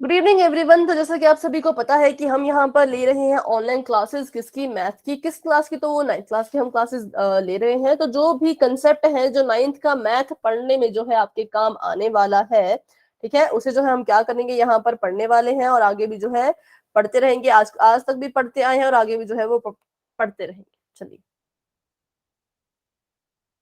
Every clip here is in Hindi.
Good evening everyone. तो जैसा कि आप सभी को पता है कि हम यहाँ पर ले रहे हैं ऑनलाइन क्लासेस। किसकी? मैथ की। किस क्लास की? तो वो 9th क्लास की हम क्लासेस ले रहे हैं। तो जो भी कंसेप्ट है, जो 9th का मैथ पढ़ने में जो है आपके काम आने वाला है, ठीक है, उसे जो है हम क्या करेंगे, यहाँ पर पढ़ने वाले हैं और आगे भी जो है पढ़ते रहेंगे। आज आज तक भी पढ़ते आए हैं और आगे भी जो है वो पढ़ते रहेंगे। चलिए,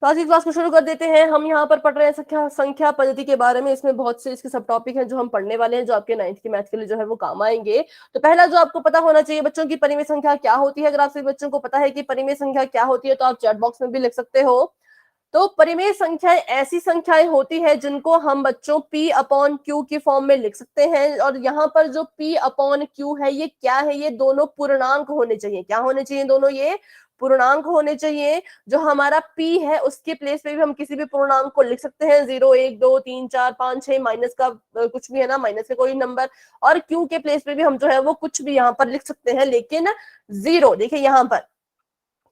तो आज की क्लास को शुरू कर देते हैं। हम यहाँ पर पढ़ रहे हैं संख्या संख्या पद्धति के बारे में। इसमें बहुत से इसके सब टॉपिक हैं जो हम पढ़ने वाले हैं, जो आपके 9th की मैथ के लिए जो है वो काम आएंगे। तो पहला जो आपको पता होना चाहिए बच्चों की परिमेय संख्या क्या होती है। अगर आप सभी बच्चों को पता है कि परिमेय संख्या क्या होती है तो आप चैट बॉक्स में भी लिख सकते हो। तो परिमेय संख्याएं ऐसी संख्याएं होती है जिनको हम बच्चों p अपॉन क्यू की फॉर्म में लिख सकते हैं। और यहाँ पर जो p अपॉन क्यू है ये क्या है? ये दोनों पूर्णांक होने चाहिए। क्या होने चाहिए? दोनों ये पूर्णांक होने चाहिए। जो हमारा p है उसके प्लेस पे भी हम किसी भी पूर्णांक को लिख सकते हैं। 0, 1, 2, 3, 4, 5, 6, माइनस का कुछ भी है ना, माइनस का कोई नंबर। और q के प्लेस पे भी हम जो है वो कुछ भी यहाँ पर लिख सकते हैं, लेकिन जीरो। देखिए यहाँ पर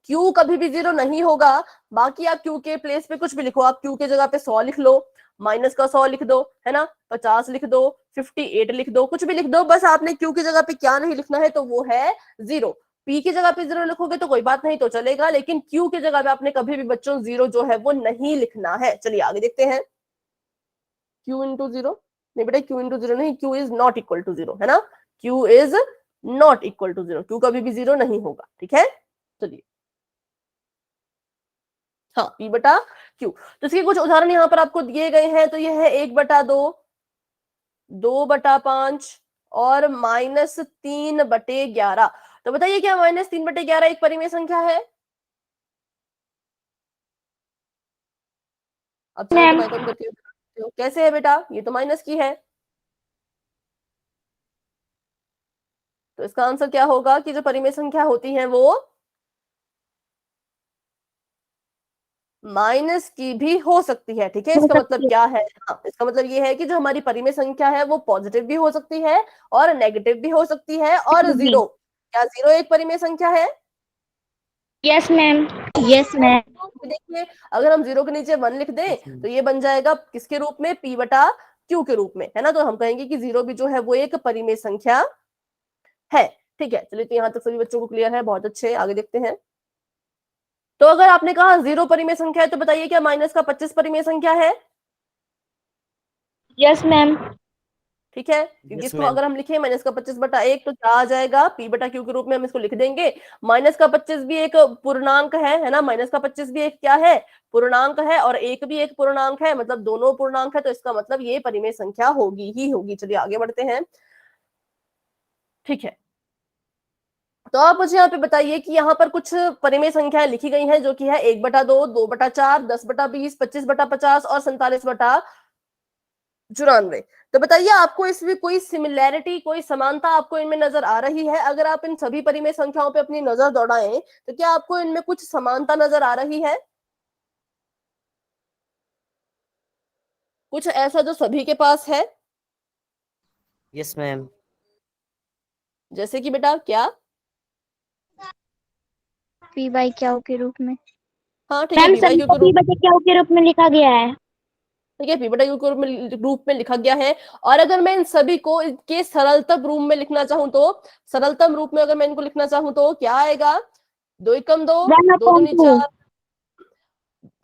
क्यू कभी भी जीरो नहीं होगा। बाकी आप क्यू के प्लेस पे कुछ भी लिखो। आप क्यू के जगह पे 100 लिख लो, माइनस का 100 लिख दो, है ना, 50 लिख दो, 58 लिख दो, कुछ भी लिख दो। बस आपने क्यू की जगह पे क्या नहीं लिखना है, तो वो है जीरो। पी की जगह पे जीरो लिखोगे तो कोई बात नहीं, तो चलेगा, लेकिन क्यू की जगह पे आपने कभी भी बच्चों जीरो जो है वो नहीं लिखना है। चलिए आगे देखते हैं। क्यू इंटू जीरो, नहीं बेटा, क्यू इंटू जीरो नहीं, Q is not equal to zero, है ना। Q is not equal to zero, Q कभी भी जीरो नहीं होगा, ठीक है। चलिए, हाँ, p बटा क्यू। तो इसके कुछ उदाहरण यहाँ पर आपको दिए गए हैं। तो ये है 1/2, 2/5 और -3/11। तो बताइए क्या -3/11 एक परिमेय संख्या है? अब चाहे तो मैम। माइक ऑन करके बताते हो। कैसे है बेटा? ये तो माइनस की है। तो इसका आंसर क्या होगा कि जो परिमेय संख्या होती है वो माइनस की भी हो सकती है, ठीक है। हो इसका मतलब सकती है। क्या है? हाँ, इसका मतलब ये है कि जो हमारी परिमेय संख्या है वो पॉजिटिव भी हो सकती है और नेगेटिव भी हो सकती है। और जी। जीरो, क्या जीरो एक परिमेय संख्या है? Yes ma'am. Yes ma'am. देखिए, अगर हम जीरो के नीचे 1 लिख दें तो ये बन जाएगा किसके रूप में? p बटा क्यू के रूप में, है ना। तो हम कहेंगे कि जीरो भी जो है वो एक परिमेय संख्या है, ठीक है। चलिए, तो यहाँ तक सभी बच्चों को क्लियर है, बहुत अच्छे। आगे देखते हैं। तो अगर आपने कहा जीरो परिमेय संख्या है, तो बताइए क्या -25 परिमेय संख्या है? Yes ma'am. ठीक है, क्योंकि यस इसको मैम। अगर हम लिखें -25/1 तो क्या आ जाएगा? p बटा क्यू के रूप में हम इसको लिख देंगे। -25 भी एक पूर्णांक है ना। -25 भी एक क्या है? पूर्णांक है। और एक भी एक पूर्णांक है, मतलब दोनों पूर्णांक है, तो इसका मतलब ये परिमेय संख्या होगी ही होगी। चलिए आगे बढ़ते हैं, ठीक है। तो आप मुझे यहाँ पे बताइए कि यहाँ पर कुछ परिमेय संख्याएं लिखी गई हैं, जो कि है 1/2, 2/4, 10/20, 25/50 और 47/94। तो बताइए, आपको इसमें कोई सिमिलैरिटी, कोई समानता आपको इनमें नजर आ रही है? अगर आप इन सभी परिमेय संख्याओं पे अपनी नजर दौड़ाएं तो क्या आपको इनमें कुछ समानता नजर आ रही है? कुछ ऐसा जो सभी के पास है? Yes ma'am. जैसे कि बेटा क्या? पी बाई क्यू के रूप में। हाँ, ठीक है, मैम पी बाई सभी क्यू को के पी रूप, बटे क्यू के रूप में लिखा गया है। ठीक है, पी बटा क्यू के रूप में लिखा गया है। और अगर मैं इन सभी को के सरलतम रूप में लिखना चाहूं तो, सरलतम रूप में अगर मैं इनको लिखना चाहूं तो क्या आएगा? 2 एकम 2, वन 2 अपॉन दूनी टू।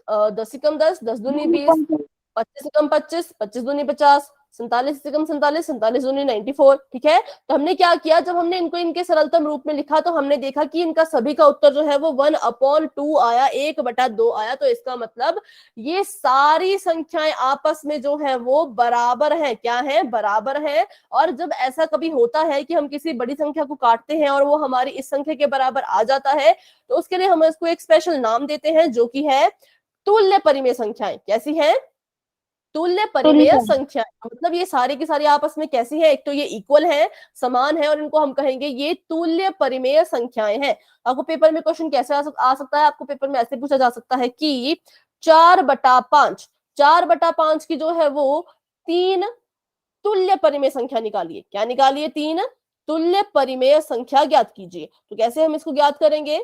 4, 10 एकम 10, 10 दूनी वन 20, अपॉन टू। 25 एकम 25, 25 दूनी 50, 47 एकम 47, 47 दूनी 94, ठीक है। तो हमने क्या किया, जब हमने इनको इनके सरलतम रूप में लिखा तो हमने देखा कि इनका सभी का उत्तर जो है वो 1/2 आया, 1/2 आया। तो इसका मतलब ये सारी संख्याएं आपस में जो है वो बराबर है। क्या है? बराबर है। और जब ऐसा कभी होता है कि हम किसी बड़ी संख्या को काटते हैं और वो हमारी इस संख्या के बराबर आ जाता है, तो उसके लिए हम इसको एक स्पेशल नाम देते हैं, जो कि है तुल्य परिमेय संख्याएं। कैसी है? तुल्य परिमेय तुल्य। संख्या। मतलब ये सारी की सारी आपस में कैसी है? एक तो ये इक्वल है, समान है, और इनको हम कहेंगे ये तुल्य परिमेय संख्याएं हैं। आपको पेपर में क्वेश्चन कैसे आ सकता है? आपको पेपर में ऐसे पूछा जा सकता है कि 4/5, 4/5 की जो है वो 3 तुल्य परिमेय संख्या निकालिए। क्या निकालिए? 3 तुल्य परिमेय संख्या ज्ञात कीजिए। तो कैसे हम इसको ज्ञात करेंगे?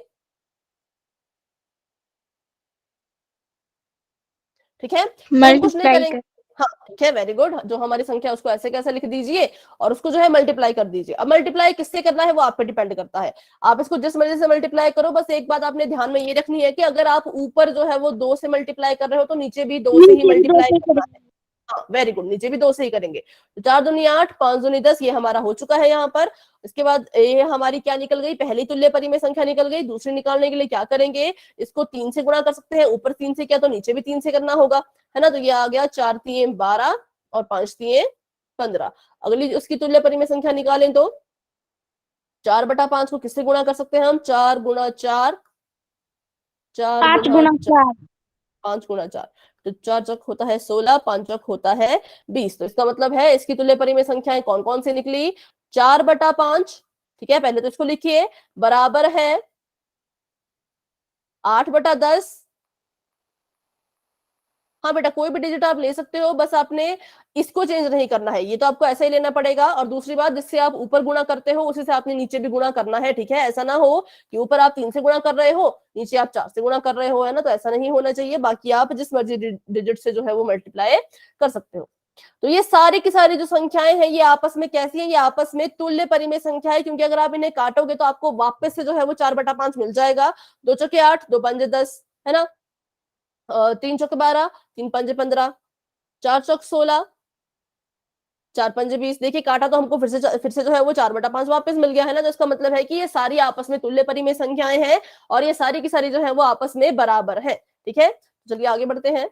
ठीक है, तो हम कुछ नहीं मल्टीप्लाई करेंगे। कर। हाँ ठीक है, वेरी गुड। जो हमारी संख्या उसको ऐसे कैसे लिख दीजिए और उसको जो है मल्टीप्लाई कर दीजिए। अब मल्टीप्लाई किससे करना है वो आप पे डिपेंड करता है, आप इसको जिस मर्जी से मल्टीप्लाई करो। बस एक बात आपने ध्यान में ये रखनी है कि अगर आप ऊपर जो है वो 2 से मल्टीप्लाई कर रहे हो तो नीचे भी 2 से ही नीचे भी दो मल्टीप्लाई से करना करेंगे। है। हाँ वेरी गुड, नीचे भी 2 से ही करेंगे। तो 4 दूनी 8, 5 दूनी 10, ये हमारा हो चुका है यहाँ पर। इसके बाद ये हमारी क्या निकल गई, पहली तुल्य परिमेय संख्या निकल गई। दूसरी निकालने के लिए क्या करेंगे, इसको 3 से गुणा कर सकते हैं, ऊपर 3 से किया तो नीचे भी 3 से करना होगा, है ना। तो ये आ गया 4 3 12 और 5 3 15। अगली उसकी तुल्य परिमेय संख्या निकालें तो 4/5 को किससे गुणा कर सकते हैं हम, 4 गुणा 4, 4 5 गुणा गुना 4, 4। 5 गुणा 4, तो 4 चौक होता है 16, 5 चौक होता है 20। तो इसका मतलब है इसकी तुल्य परिमेय संख्याएं कौन कौन सी निकली, 4/5, ठीक है, पहले तो इसको लिखिए, बराबर है 8/10। हाँ बेटा कोई भी डिजिट आप ले सकते हो, बस आपने इसको चेंज नहीं करना है, ये तो आपको ऐसा ही लेना पड़ेगा। और दूसरी बात, जिससे आप ऊपर गुणा करते हो उसी से आपने नीचे भी गुणा करना है, ठीक है। ऐसा ना हो कि ऊपर आप 3 से गुणा कर रहे हो, नीचे आप 4 से गुणा कर रहे हो, है ना, तो ऐसा नहीं होना चाहिए। बाकी आप जिस मर्जी डिजिट से जो है वो मल्टीप्लाई कर सकते हो। तो ये सारी की सारी जो संख्याएं हैं ये आपस में कैसी है, ये आपस में तुल्य परिमेय संख्या है, क्योंकि अगर आप इन्हें काटोगे तो आपको वापस से जो है वो 4/5 मिल जाएगा। 2 चौके 8, 2 पंजे 10, है ना, 3 चौके 12, 3 पंजे 15, 4 चौक 16, 4 पंजे 20। देखिए काटा तो हमको फिर से जो है वो 4/5 वापस मिल गया, है ना। तो इसका मतलब है कि ये सारी आपस में तुल्य परिमेय संख्याएं हैं और ये सारी की सारी जो है वो आपस में बराबर है, ठीक है। चलिए आगे बढ़ते हैं।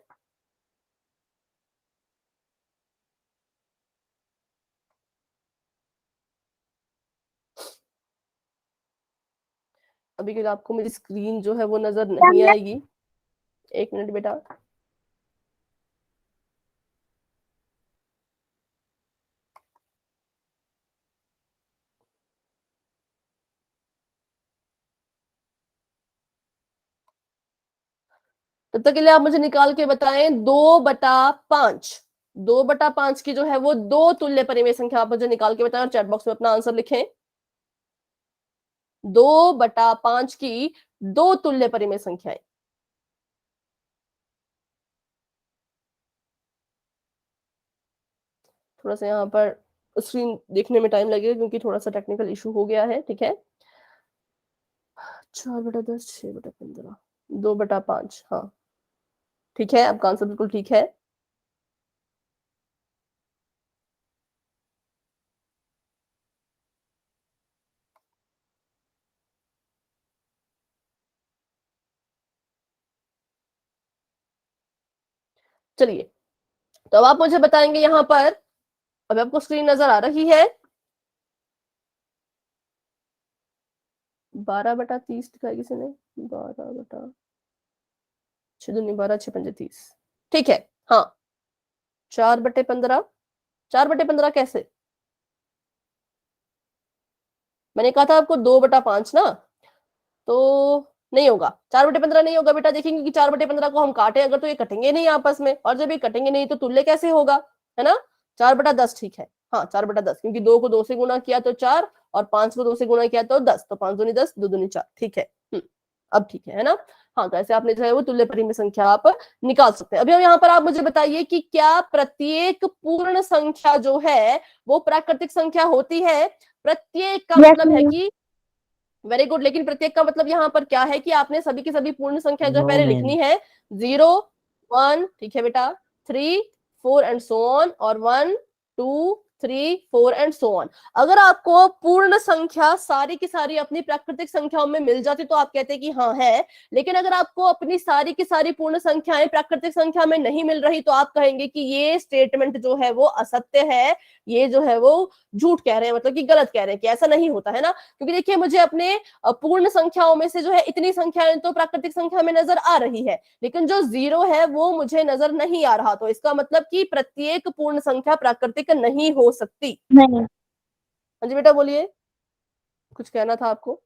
अभी के लिए आपको मेरी स्क्रीन जो है वो नजर नहीं आएगी, एक मिनट बेटा। तब तक के लिए आप मुझे निकाल के बताएं, 2/5, 2/5 की जो है वो दो तुल्य परिमेय संख्या आप मुझे निकाल के बताएं और चैट बॉक्स में अपना आंसर लिखें। 2/5 की दो तुल्य परिमेय संख्याएं। थोड़ा सा यहाँ पर स्क्रीन देखने में टाइम लगेगा क्योंकि थोड़ा सा टेक्निकल इशू हो गया है, ठीक है। 4/10, 6/15, 2/5, हाँ ठीक है, आपका आंसर बिल्कुल ठीक है। चलिए, तो अब आप मुझे बताएंगे यहाँ पर, अब आपको स्क्रीन नजर आ रही है, 12/30 दिखाई किसी ने, 12/6 दूनी 12, 6 पंजे 30, ठीक है। हाँ 4/15, 4/15 कैसे, मैंने कहा था आपको 2/5 ना, तो नहीं होगा, 4/15 नहीं होगा बेटा। देखेंगे कि 4/15 को हम काटे अगर तो ये कटेंगे नहीं आपस में, और जब ये कटेंगे नहीं तो तुल्य कैसे होगा, है ना। 4/10 ठीक है, हाँ 4/10, क्योंकि 2 को 2 से गुणा किया तो 4 और 5 को 2 से गुणा किया तो 10, तो 5 दूनी 10, 2 दूनी 4, ठीक है। अब ठीक है ना। हाँ तो ऐसे आपने जो है वो तुल्य परिमेय संख्या आप निकाल सकते हैं। अभी यहाँ पर आप मुझे बताइए कि क्या प्रत्येक पूर्ण संख्या जो है वो प्राकृतिक संख्या होती है। प्रत्येक का यस मतलब है मैम। कि, वेरी गुड, लेकिन प्रत्येक का मतलब यहाँ पर क्या है कि आपने सभी की सभी पूर्ण संख्या जो है No, पहले लिखनी ma'am. है। 0 1, ठीक है बेटा, 3 4 एंड सो ऑन, और 1 2 3 4 एंड सो ऑन। अगर आपको पूर्ण संख्या सारी की सारी अपनी प्राकृतिक संख्याओं में मिल जाती तो आप कहते कि हाँ है, लेकिन अगर आपको अपनी सारी की सारी पूर्ण संख्याएं प्राकृतिक संख्या में नहीं मिल रही तो आप कहेंगे कि ये स्टेटमेंट जो है वो असत्य है, ये जो है वो झूठ कह रहे हैं, मतलब कि गलत कह रहे हैं, कि ऐसा नहीं होता है ना। क्योंकि देखिए मुझे अपने पूर्ण संख्याओं में से जो है इतनी संख्याएं तो प्राकृतिक संख्या में नजर आ रही है, लेकिन जो 0 है वो मुझे नजर नहीं आ रहा, तो इसका मतलब कि प्रत्येक पूर्ण संख्या प्राकृतिक नहीं हो सकती। नहीं हाँ जी बेटा बोलिए, कुछ कहना था आपको।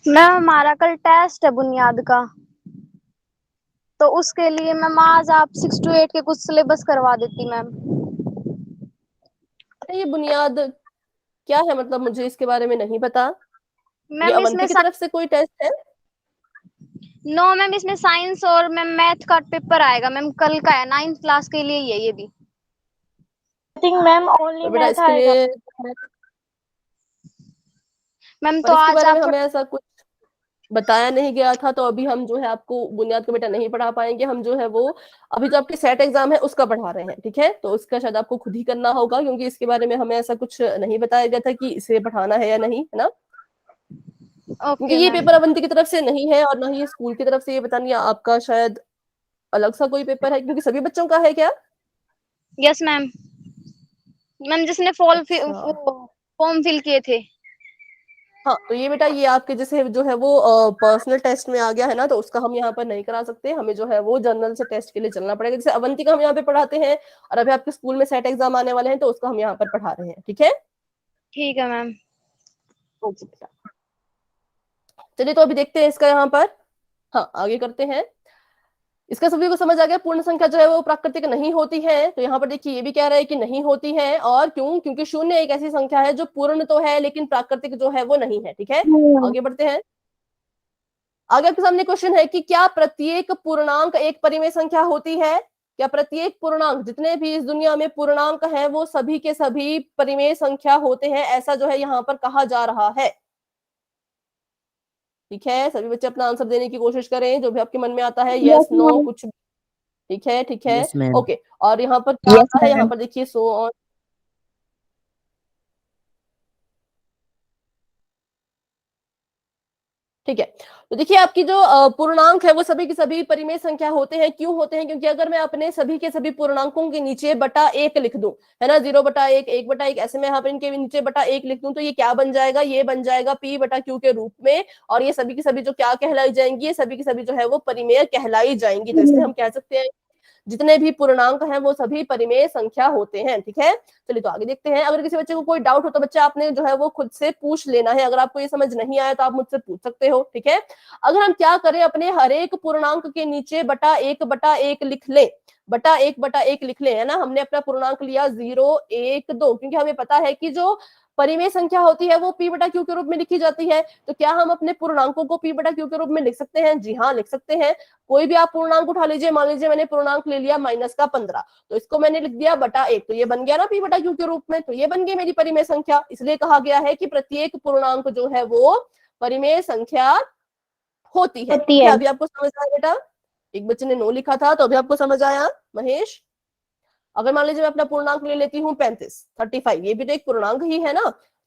मैम, हमारा कल टेस्ट है बुनियाद का, तो उसके लिए मैम आज आप 6 to 8 के कुछ सिलेबस करवा देती मैम। अरे ये बुनियाद क्या है, मतलब मुझे इसके बारे में नहीं पता। ये मैम अवंती इसमें की तरफ से कोई टेस्ट है। नो मैम, इसमें साइंस और मैम मैथ का पेपर आएगा मैम, कल का है, 9th क्लास के लिए ही है ये भी। आई थिंक मैम ओनली तो बेटा मैथ इसके आएगा। लिए मैम पर तो इसके आज बारे में आप हमें ऐसा कुछ बताया नहीं गया था, तो अभी हम जो है आपको बुनियाद का बेटा नहीं पढ़ा पाएंगे। हम जो है वो अभी जो आपके सेट एग्जाम है उसका पढ़ा रहे हैं, ठीक है। तो उसका शायद आपको खुद ही करना होगा, क्योंकि इसके बारे में हमें ऐसा कुछ नहीं बताया गया था कि इसे पढ़ाना है या नहीं, है ना। क्योंकि ओके ये मैम। पेपर अवंती की तरफ से नहीं है और ना ही स्कूल की तरफ से, ये पता नहीं आपका शायद अलग सा कोई पेपर है, क्योंकि सभी बच्चों का है क्या। यस मैम, मैम जिसने अच्छा, फॉर्म फिल किए थे। हाँ तो ये बेटा ये आपके जैसे जो है वो पर्सनल टेस्ट में आ गया है ना, तो उसका हम यहाँ पर नहीं करा सकते। हमें जो है वो जनरल से टेस्ट के लिए चलना पड़ेगा। जैसे अवंती का हम यहाँ पे पढ़ाते हैं, और अभी आपके स्कूल में सेट एग्जाम आने वाले हैं, तो उसका हम यहाँ पर पढ़ा रहे हैं, ठीक है। ठीक है मैम। ओके बेटा, चलिए तो अभी देखते हैं इसका यहाँ पर। हाँ आगे करते हैं। इसका सभी को समझ आ गया, पूर्ण संख्या जो है वो प्राकृतिक नहीं होती है। तो यहाँ पर देखिए ये भी कह रहा है कि नहीं होती है, और क्यों, क्योंकि शून्य एक ऐसी संख्या है जो पूर्ण तो है लेकिन प्राकृतिक जो है वो नहीं है, ठीक है। आगे बढ़ते हैं। आगे आपके सामने क्वेश्चन है कि क्या प्रत्येक पूर्णांक एक परिमेय संख्या होती है। क्या प्रत्येक पूर्णांक, जितने भी इस दुनिया में पूर्णांक हैं वो सभी के सभी परिमेय संख्या होते हैं, ऐसा जो है यहाँ पर कहा जा रहा है। ठीक है, सभी बच्चे अपना आंसर देने की कोशिश करें, जो भी आपके मन में आता है, यस यस नो मैम। कुछ भी। ठीक है ठीक है। Yes, ma'am. ओके, और यहाँ पर क्या यस आता है, यहाँ मैम। पर देखिए सो ऑन। ठीक है, तो देखिए आपकी जो पूर्णांक है वो सभी की सभी परिमेय संख्या होते हैं। क्यों होते हैं, क्योंकि अगर मैं अपने सभी के सभी पूर्णांकों के नीचे बटा एक लिख दूं, है ना, 0/1, 1/1, ऐसे में यहाँ पर इनके नीचे बटा एक लिख दूं, तो ये क्या बन जाएगा, ये बन जाएगा p/q के रूप में। और ये सभी की सभी जो क्या कहलाई जाएंगी, ये सभी की सभी जो है वो परिमेय कहलाई जाएंगी। तो इसलिए हम कह सकते हैं जितने भी पूर्णांक हैं वो सभी परिमेय संख्या होते हैं, ठीक है। चलिए तो आगे देखते हैं। अगर किसी बच्चे को कोई डाउट हो तो बच्चा आपने जो है वो खुद से पूछ लेना है। अगर आपको ये समझ नहीं आया तो आप मुझसे पूछ सकते हो, ठीक है। अगर हम क्या करें, अपने हर एक पूर्णांक के नीचे बटा एक लिख ले, बटा एक लिख ले, है ना। हमने अपना पूर्णांक लिया 0, 1, 2, क्योंकि हमें पता है कि जो परिमेय संख्या होती है वो p/q के रूप में लिखी जाती है। तो क्या हम अपने पूर्णांकों को p/q के रूप में लिख सकते हैं? जी हाँ, लिख सकते हैं। कोई भी आप पूर्णांक उठा लीजिए, मान लीजिए मैंने पूर्णांक ले लिया -15, तो इसको मैंने लिख दिया बटा 1, तो ये बन गया ना p/q के रूप में। तो ये बन गई मेरी परिमेय संख्या। इसलिए कहा गया है कि प्रत्येक पूर्णांक जो है वो परिमेय संख्या होती है। होती क्या है। अभी आपको समझ आया बेटा? एक बच्चे ने नो लिखा था, तो अभी आपको समझ आया महेश? अगर मान लीजिए मैं अपना पूर्णांक ले लेती हूँ 35, ये भी तो एक पूर्णांक ही है ना।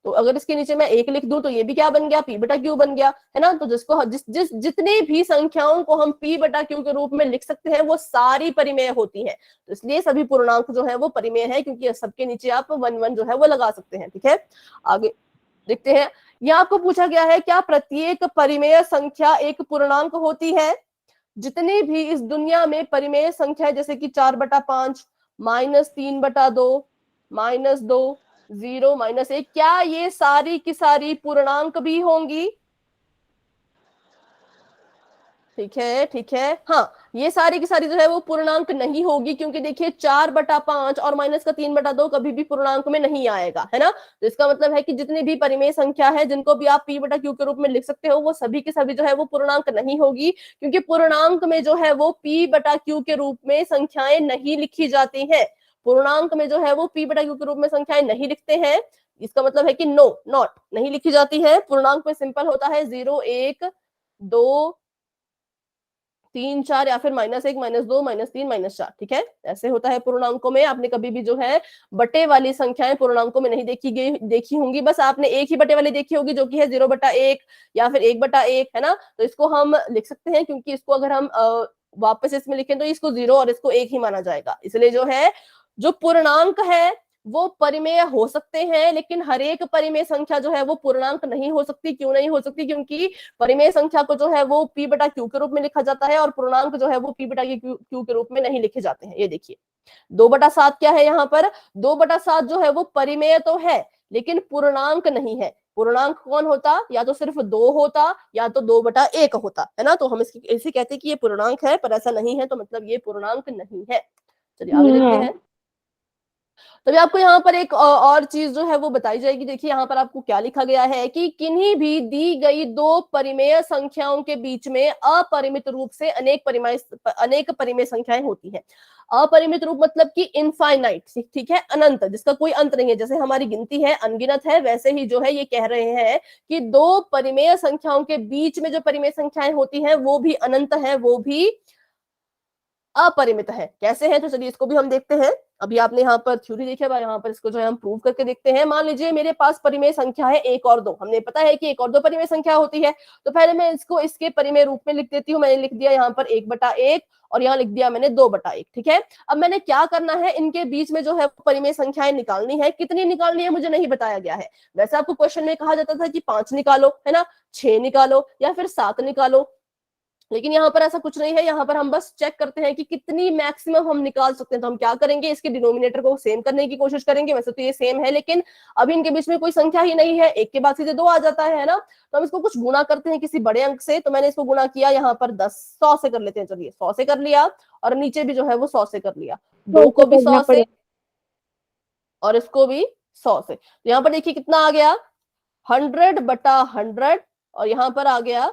तो अगर इसके नीचे मैं 1 लिख दूं तो ये भी क्या बन गया, p/q बन गया, है ना। तो जिसको जितनी भी संख्याओं को हम p/q के रूप में लिख सकते हैं वो सारी परिमेय होती है। तो इसलिए सभी पूर्णांक जो है वो परिमेय है, क्योंकि सबके नीचे आप 1 जो है वो लगा सकते हैं, ठीक है। आगे देखते हैं। यहाँ आपको पूछा गया है क्या प्रत्येक परिमेय संख्या एक पूर्णांक होती है। जितनी भी इस दुनिया में परिमेय संख्या है, जैसे कि 4/5, -3/2, -2, 0, -1, क्या ये सारी की सारी पूर्णांक भी होंगी? ठीक है ठीक है। हाँ, ये सारी की सारी जो है वो पूर्णांक नहीं होगी, क्योंकि देखिए 4/5 और -3/2 कभी भी पूर्णांक में नहीं आएगा, है ना। तो इसका मतलब है कि जितनी भी परिमेय संख्या है जिनको भी आप p/q के रूप में लिख सकते हो, वो सभी की सभी जो है वो पूर्णांक नहीं होगी, क्योंकि पूर्णांक में जो है वो p/q के रूप में संख्याएं नहीं लिखी जाती हैं। पूर्णांक में जो है वो p/q के रूप में संख्याएं नहीं लिखते हैं। इसका मतलब है कि नो, नॉट, नहीं लिखी जाती है। पूर्णांक में सिंपल होता है 0, 1, 2, 3, 4, या फिर -1, -2, -3, -4, ठीक है। ऐसे होता है पूर्णांकों में। आपने कभी भी जो है बटे वाली संख्याएं पूर्णांकों में नहीं देखी होंगी। बस आपने एक ही बटे वाली देखी होगी, जो कि है 0/1 या फिर 1/1, है ना। तो इसको हम लिख सकते हैं, क्योंकि इसको अगर हम वापस इसमें लिखें तो इसको 0 और इसको 1 ही माना जाएगा। इसलिए जो है जो पूर्णांक है वो परिमेय हो सकते हैं, लेकिन हर एक परिमेय संख्या जो है वो पूर्णांक नहीं हो सकती। क्यों नहीं हो सकती? क्योंकि परिमेय संख्या को जो है वो p/q के रूप में लिखा जाता है, और पूर्णांक जो है वो p/q के रूप में नहीं लिखे जाते हैं। ये देखिए 2/7 क्या है यहाँ पर, 2/7 जो है वो परिमेय तो है लेकिन पूर्णांक नहीं है। पूर्णांक कौन होता? या तो सिर्फ 2 होता, या तो 2/1 होता, है ना। तो हम इसे कहते हैं कि ये पूर्णांक है, पर ऐसा नहीं है, तो मतलब ये पूर्णांक नहीं है। चलिए आगे देखते हैं। तभी आपको यहाँ पर एक और चीज जो है वो बताई जाएगी। देखिए यहाँ पर आपको क्या लिखा गया है कि किन्हीं भी दी गई दो परिमेय संख्याओं के बीच में अपरिमित रूप से अनेक परिमेय संख्याएं होती हैं। अपरिमित रूप मतलब कि इनफाइनाइट, ठीक है, अनंत, जिसका कोई अंत नहीं है। जैसे हमारी गिनती है अनगिनत है, वैसे ही जो है ये कह रहे हैं कि दो परिमेय संख्याओं के बीच में जो परिमेय संख्याएं होती हैं वो भी अनंत है, वो भी अपरिमित है। कैसे है, तो चलिए इसको भी हम देखते हैं। अभी आपने यहाँ पर थ्योरी देखी है, यहाँ पर इसको जो है हम प्रूव करके देखते हैं। मान लीजिए मेरे पास परिमेय संख्या है 1 और 2। हमने पता है कि 1 और 2 परिमेय संख्या होती है, तो पहले मैं इसको इसके परिमेय रूप में लिख देती हूँ। मैंने लिख दिया यहाँ पर 1/1 और यहाँ लिख दिया मैंने 2/1, ठीक है। अब मैंने क्या करना है, इनके बीच में जो है परिमेय संख्याएं निकालनी है। कितनी निकालनी है मुझे नहीं बताया गया है। वैसे आपको क्वेश्चन में कहा जाता था कि 5 निकालो, है ना, 6 निकालो या फिर 7 निकालो, लेकिन यहाँ पर ऐसा कुछ नहीं है। यहाँ पर हम बस चेक करते हैं कि कितनी मैक्सिमम हम निकाल सकते हैं। तो हम क्या करेंगे, इसके डिनोमिनेटर को सेम करने की कोशिश करेंगे। वैसे तो ये सेम है, लेकिन अभी इनके बीच में कोई संख्या ही नहीं है, एक के बाद सीधे 2 आ जाता है ना। तो हम इसको कुछ गुणा करते हैं किसी बड़े अंक से। तो मैंने इसको गुणा किया यहाँ पर 100 से कर लेते हैं। चलिए 100 से कर लिया, और नीचे भी जो है वो 100 से कर लिया। 2 को भी 100 से और इसको भी 100 से। तो यहाँ पर देखिए कितना आ गया, 100/100, और यहाँ पर आ गया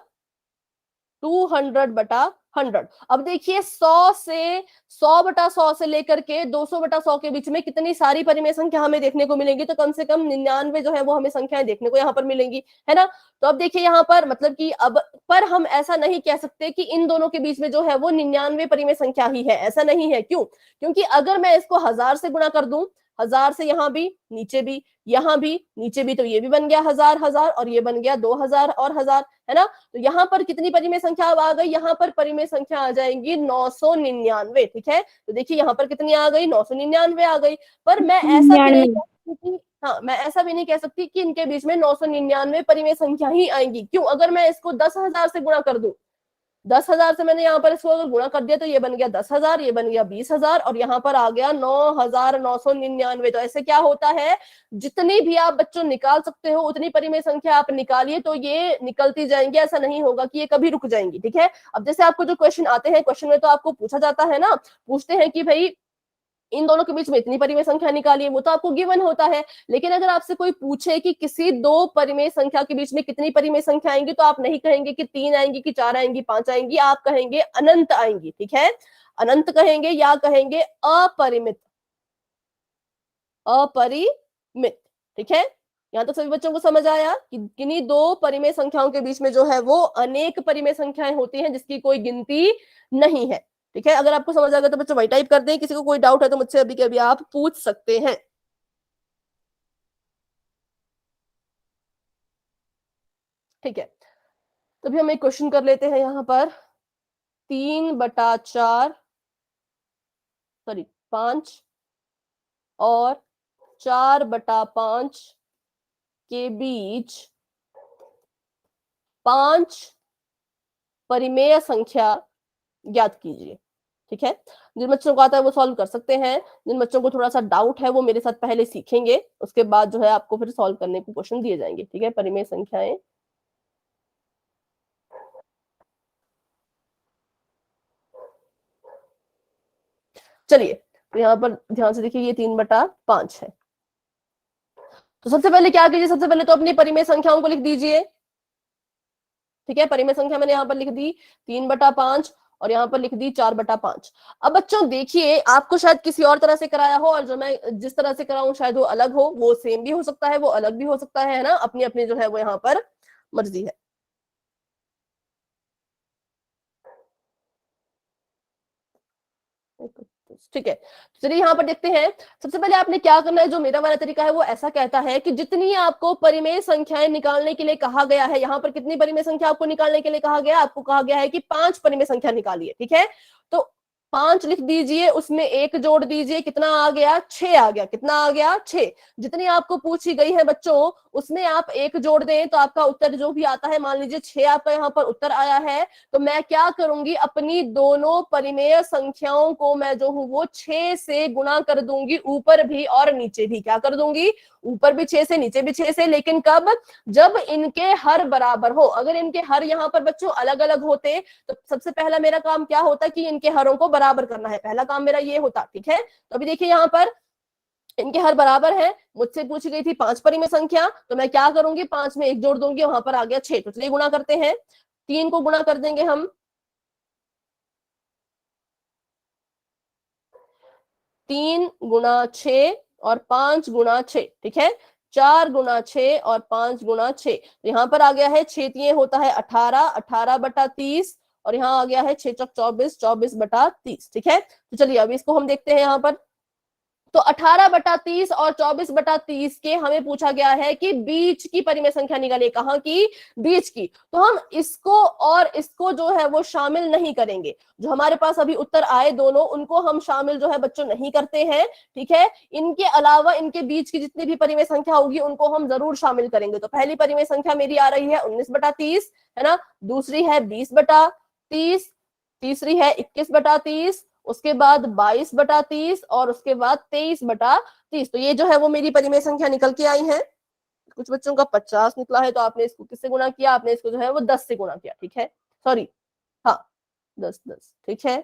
200/100। अब देखिए 100/100 से लेकर के 200/100 के बीच में कितनी सारी परिमेय संख्या हमें देखने को मिलेंगी। तो कम से कम 99 जो है वो हमें संख्याएं देखने को यहाँ पर मिलेंगी, है ना। तो अब देखिए यहाँ पर मतलब कि अब पर हम ऐसा नहीं कह सकते कि इन दोनों के बीच में जो है वो 99 परिमेय संख्या ही है। ऐसा नहीं है। क्यों? क्योंकि अगर मैं इसको 1000 से गुणा कर दूं, 1000 से यहाँ भी, नीचे भी, यहाँ भी, नीचे भी, तो ये भी बन गया 1000 और ये बन गया 2000 और 1000, है ना। तो यहाँ पर कितनी परिमेय संख्या आ गई, यहाँ पर परिमेय संख्या आ जाएगी 999, ठीक है। तो देखिए यहाँ पर कितनी आ गई, 999 आ गई। पर मैं ऐसा भी नहीं कह सकती कि हाँ, मैं ऐसा भी नहीं कह सकती कि इनके बीच में 999 परिमेय संख्या ही आएंगी। क्यों? अगर मैं इसको 10,000 से गुणा कर दूं, 10,000 से मैंने यहाँ पर इसको अगर गुणा कर दिया तो ये बन गया 10,000, ये बन गया 20,000, और यहाँ पर आ गया 9,999। तो ऐसे क्या होता है, जितनी भी आप बच्चों निकाल सकते हो उतनी परिमेय संख्या आप निकालिए, तो ये निकलती जाएंगी। ऐसा नहीं होगा कि ये कभी रुक जाएंगी, ठीक है। अब जैसे आपको जो क्वेश्चन आते हैं, क्वेश्चन में तो आपको पूछा जाता है ना, पूछते हैं कि भाई इन दोनों के बीच में इतनी परिमेय संख्या निकालिए, वो तो आपको गिवन होता है। लेकिन अगर आपसे कोई पूछे कि किसी दो परिमेय संख्या के बीच में कितनी परिमेय संख्या आएंगी, तो आप नहीं कहेंगे कि 3 आएंगी, कि 4 आएंगी, 5 आएंगी, आप कहेंगे अनंत आएंगी, ठीक है। अनंत कहेंगे या कहेंगे अपरिमित, अपरिमित, ठीक है। यहाँ तक सभी बच्चों को समझ आया कि किन्हीं दो परिमेय संख्याओं के बीच में जो है वो अनेक परिमेय संख्याएं होती हैं जिसकी कोई गिनती नहीं है, ठीक है। अगर आपको समझ आ गया तो बच्चों वही टाइप कर दें। किसी को कोई डाउट है तो मुझसे अभी के अभी आप पूछ सकते हैं, ठीक है। तभी हम एक क्वेश्चन कर लेते हैं यहाँ पर। 3/4 सॉरी 5 और 4/5 के बीच 5 परिमेय संख्या ज्ञात कीजिए, ठीक है। जिन बच्चों को आता है वो सॉल्व कर सकते हैं, जिन बच्चों को थोड़ा सा डाउट है वो मेरे साथ पहले सीखेंगे, उसके बाद जो है आपको फिर सॉल्व करने को क्वेश्चन दिए जाएंगे, ठीक है। परिमेय संख्याएं, चलिए तो यहाँ पर ध्यान से देखिए, ये 3/5 है। तो सबसे पहले क्या कीजिए, सबसे पहले तो अपनी परिमेय संख्याओं को लिख दीजिए, ठीक है। परिमेय संख्या मैंने यहाँ पर लिख दी 3/5 और यहाँ पर लिख दी 4/5। अब बच्चों देखिए, आपको शायद किसी और तरह से कराया हो, और जो मैं जिस तरह से कराऊं शायद वो अलग हो, वो सेम भी हो सकता है, वो अलग भी हो सकता है ना। अपनी अपनी जो है वो यहाँ पर मर्जी है। ठीक है, चलिए यहाँ पर देखते हैं। सबसे पहले आपने क्या करना है, जो मेरा वाला तरीका है वो ऐसा कहता है कि जितनी आपको परिमेय संख्याएं निकालने के लिए कहा गया है, यहाँ पर कितनी परिमेय संख्या आपको निकालने के लिए कहा गया है, आपको कहा गया है कि 5 परिमेय संख्या निकालिए, ठीक है। तो 5 लिख दीजिए, उसमें 1 जोड़ दीजिए, कितना आ गया, 6 आ गया। कितना आ गया, 6। जितनी आपको पूछी गई है बच्चों उसमें आप 1 जोड़ दें तो आपका उत्तर जो भी आता है, मान लीजिए 6 आपका यहाँ पर उत्तर आया है, तो मैं क्या करूंगी, अपनी दोनों परिमेय संख्याओं को मैं जो हूं वो 6 से गुणा कर दूंगी, ऊपर भी और नीचे भी। क्या कर दूंगी, ऊपर भी 6 से, नीचे भी 6 से। लेकिन कब, जब इनके हर बराबर हो। अगर इनके हर यहाँ पर बच्चों अलग अलग होते तो सबसे पहला मेरा काम क्या होता कि इनके हरों को बराबर करना है, पहला काम मेरा ये होता, ठीक है। तो अभी देखिए यहाँ पर इनके हर बराबर है। मुझसे पूछी गई थी 5 परिमेय संख्या, तो मैं क्या करूंगी, 5 में 1 जोड़ दूंगी, वहां पर आ गया 6। तो चलिए गुणा करते हैं, 3 को गुणा कर देंगे हम, 3 गुणा 6 और 5 गुणा 6, ठीक है, 4 गुणा 6 और 5 गुणा 6। तो यहाँ पर आ गया है 6 होता है 18, 18/30, और यहाँ आ गया है 6 चौक 24, 24/30, ठीक है। तो चलिए अब इसको हम देखते हैं यहाँ पर। तो 18/30 और 24/30 के हमें पूछा गया है कि बीच की परिमेय संख्या निकालिए। कहाँ की? बीच की। तो हम इसको और इसको जो है वो शामिल नहीं करेंगे। जो हमारे पास अभी उत्तर आए दोनों, उनको हम शामिल जो है बच्चों नहीं करते हैं, ठीक है। इनके अलावा इनके बीच की जितनी भी परिमेय संख्या होगी उनको हम जरूर शामिल करेंगे। तो पहली परिमेय संख्या मेरी आ रही है 19/30, है ना, दूसरी है 20/30, तीसरी है 21/30, उसके बाद 22/30 और उसके बाद 23/30। तो ये जो है वो मेरी परिमेय संख्या निकल के आई है। कुछ बच्चों का 50 निकला है, तो आपने इसको किससे गुणा किया? आपने इसको जो है वो 10 से गुणा किया, ठीक है, सॉरी, हाँ 10, ठीक है,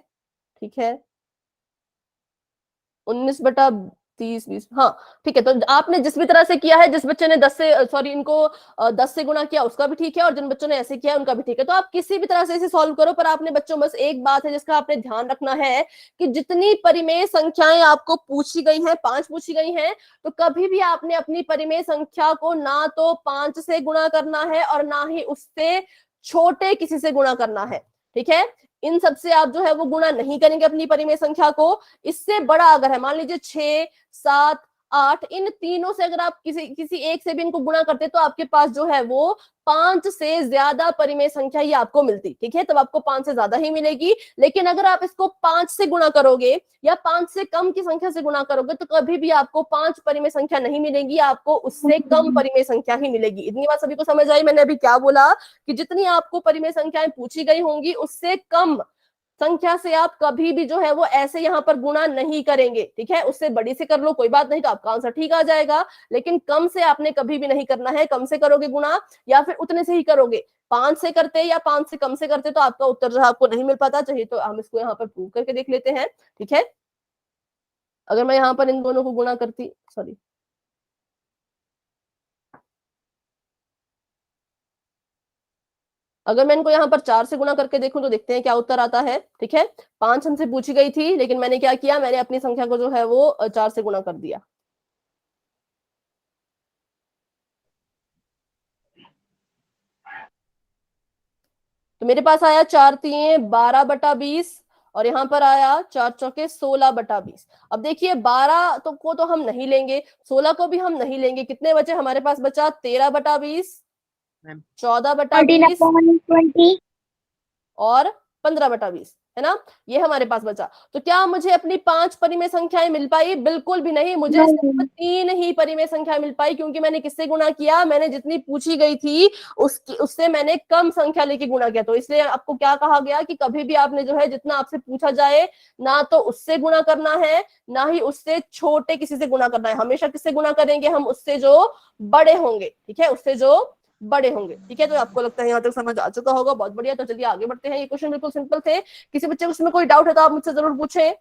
ठीक है, 19/30, 20, हाँ ठीक है। तो आपने जिस भी तरह से किया है, जिस बच्चे ने 10 से, सॉरी, इनको 10 से गुणा किया उसका भी ठीक है, और जिन बच्चों ने ऐसे किया है उनका भी ठीक है। तो आप किसी भी तरह से इसे सॉल्व करो, पर आपने बच्चों बस एक बात है जिसका आपने ध्यान रखना है कि जितनी परिमेय संख्याएं आपको पूछी गई हैं, 5 पूछी गई हैं, तो कभी भी आपने अपनी परिमेय संख्या को ना तो 5 से गुणा करना है और ना ही उससे छोटे किसी से गुणा करना है, ठीक है। इन सबसे आप जो है वो गुणा नहीं करेंगे अपनी परिमेय संख्या को। इससे बड़ा अगर है, मान लीजिए 6, 7, 8, इन तीनों से अगर आप किसी किसी एक से भी इनको गुणा करते तो आपके पास जो है वो 5 से ज्यादा परिमेय संख्या ही आपको मिलती, ठीक है। तब आपको 5 से ज्यादा ही मिलेगी। लेकिन अगर आप इसको 5 से गुणा करोगे या 5 से कम की संख्या से गुणा करोगे तो कभी भी आपको 5 परिमेय संख्या नहीं मिलेगी, आपको उससे कम परिमेय संख्या ही मिलेगी। इतनी बात सभी को समझ आई? मैंने अभी क्या बोला कि जितनी आपको परिमेय संख्याएं पूछी गई होंगी उससे कम संख्या से आप कभी भी जो है वो ऐसे यहाँ पर गुणा नहीं करेंगे, ठीक है। उससे बड़ी से कर लो कोई बात नहीं, तो आपका आंसर ठीक आ जाएगा, लेकिन कम से आपने कभी भी नहीं करना है। कम से करोगे गुणा या फिर उतने से ही करोगे। 5 से करते या 5 से कम से करते तो आपका उत्तर जो है आपको नहीं मिल पाता। चाहिए तो हम इसको यहाँ पर प्रूव करके देख लेते हैं, ठीक है। अगर मैं यहाँ पर इन दोनों को गुणा करती, सॉरी, अगर मैं इनको यहाँ पर 4 से गुणा करके देखूं तो देखते हैं क्या उत्तर आता है, ठीक है। 5 हमसे पूछी गई थी, लेकिन मैंने क्या किया, मैंने अपनी संख्या को जो है वो 4 से गुणा कर दिया। तो मेरे पास आया 4×3 12/20, और यहाँ पर आया 4×4 16/20। अब देखिए 12 तो को तो हम नहीं लेंगे, 16 को भी हम नहीं लेंगे। कितने बचे हमारे पास? बचा 13/20, मैम 14 14/20 upon 20. और 15/20, है ना। ये हमारे पास बचा। तो क्या मुझे अपनी 5 परिमेय संख्याएं मिल पाई? बिल्कुल भी नहीं। मुझे सिर्फ No. 3 ही परिमेय संख्या मिल पाई, क्योंकि मैंने किससे गुणा किया? मैंने जितनी पूछी गई थी उससे मैंने कम संख्या लेके गुणा किया। तो इसलिए आपको क्या कहा गया कि कभी भी आपने जो है जितना आपसे पूछा जाए ना तो उससे गुणा करना है, ना ही उससे छोटे किसी से गुणा करना है। हमेशा किससे गुणा करेंगे हम? उससे जो बड़े होंगे, ठीक है, उससे जो बड़े होंगे, ठीक है। तो आपको लगता है यहाँ तक समझ आ चुका होगा, बहुत बढ़िया। तो चलिए आगे बढ़ते हैं। ये क्वेश्चन बिल्कुल सिंपल थे। किसी बच्चे को इसमें कोई डाउट है तो आप मुझसे जरूर पूछें।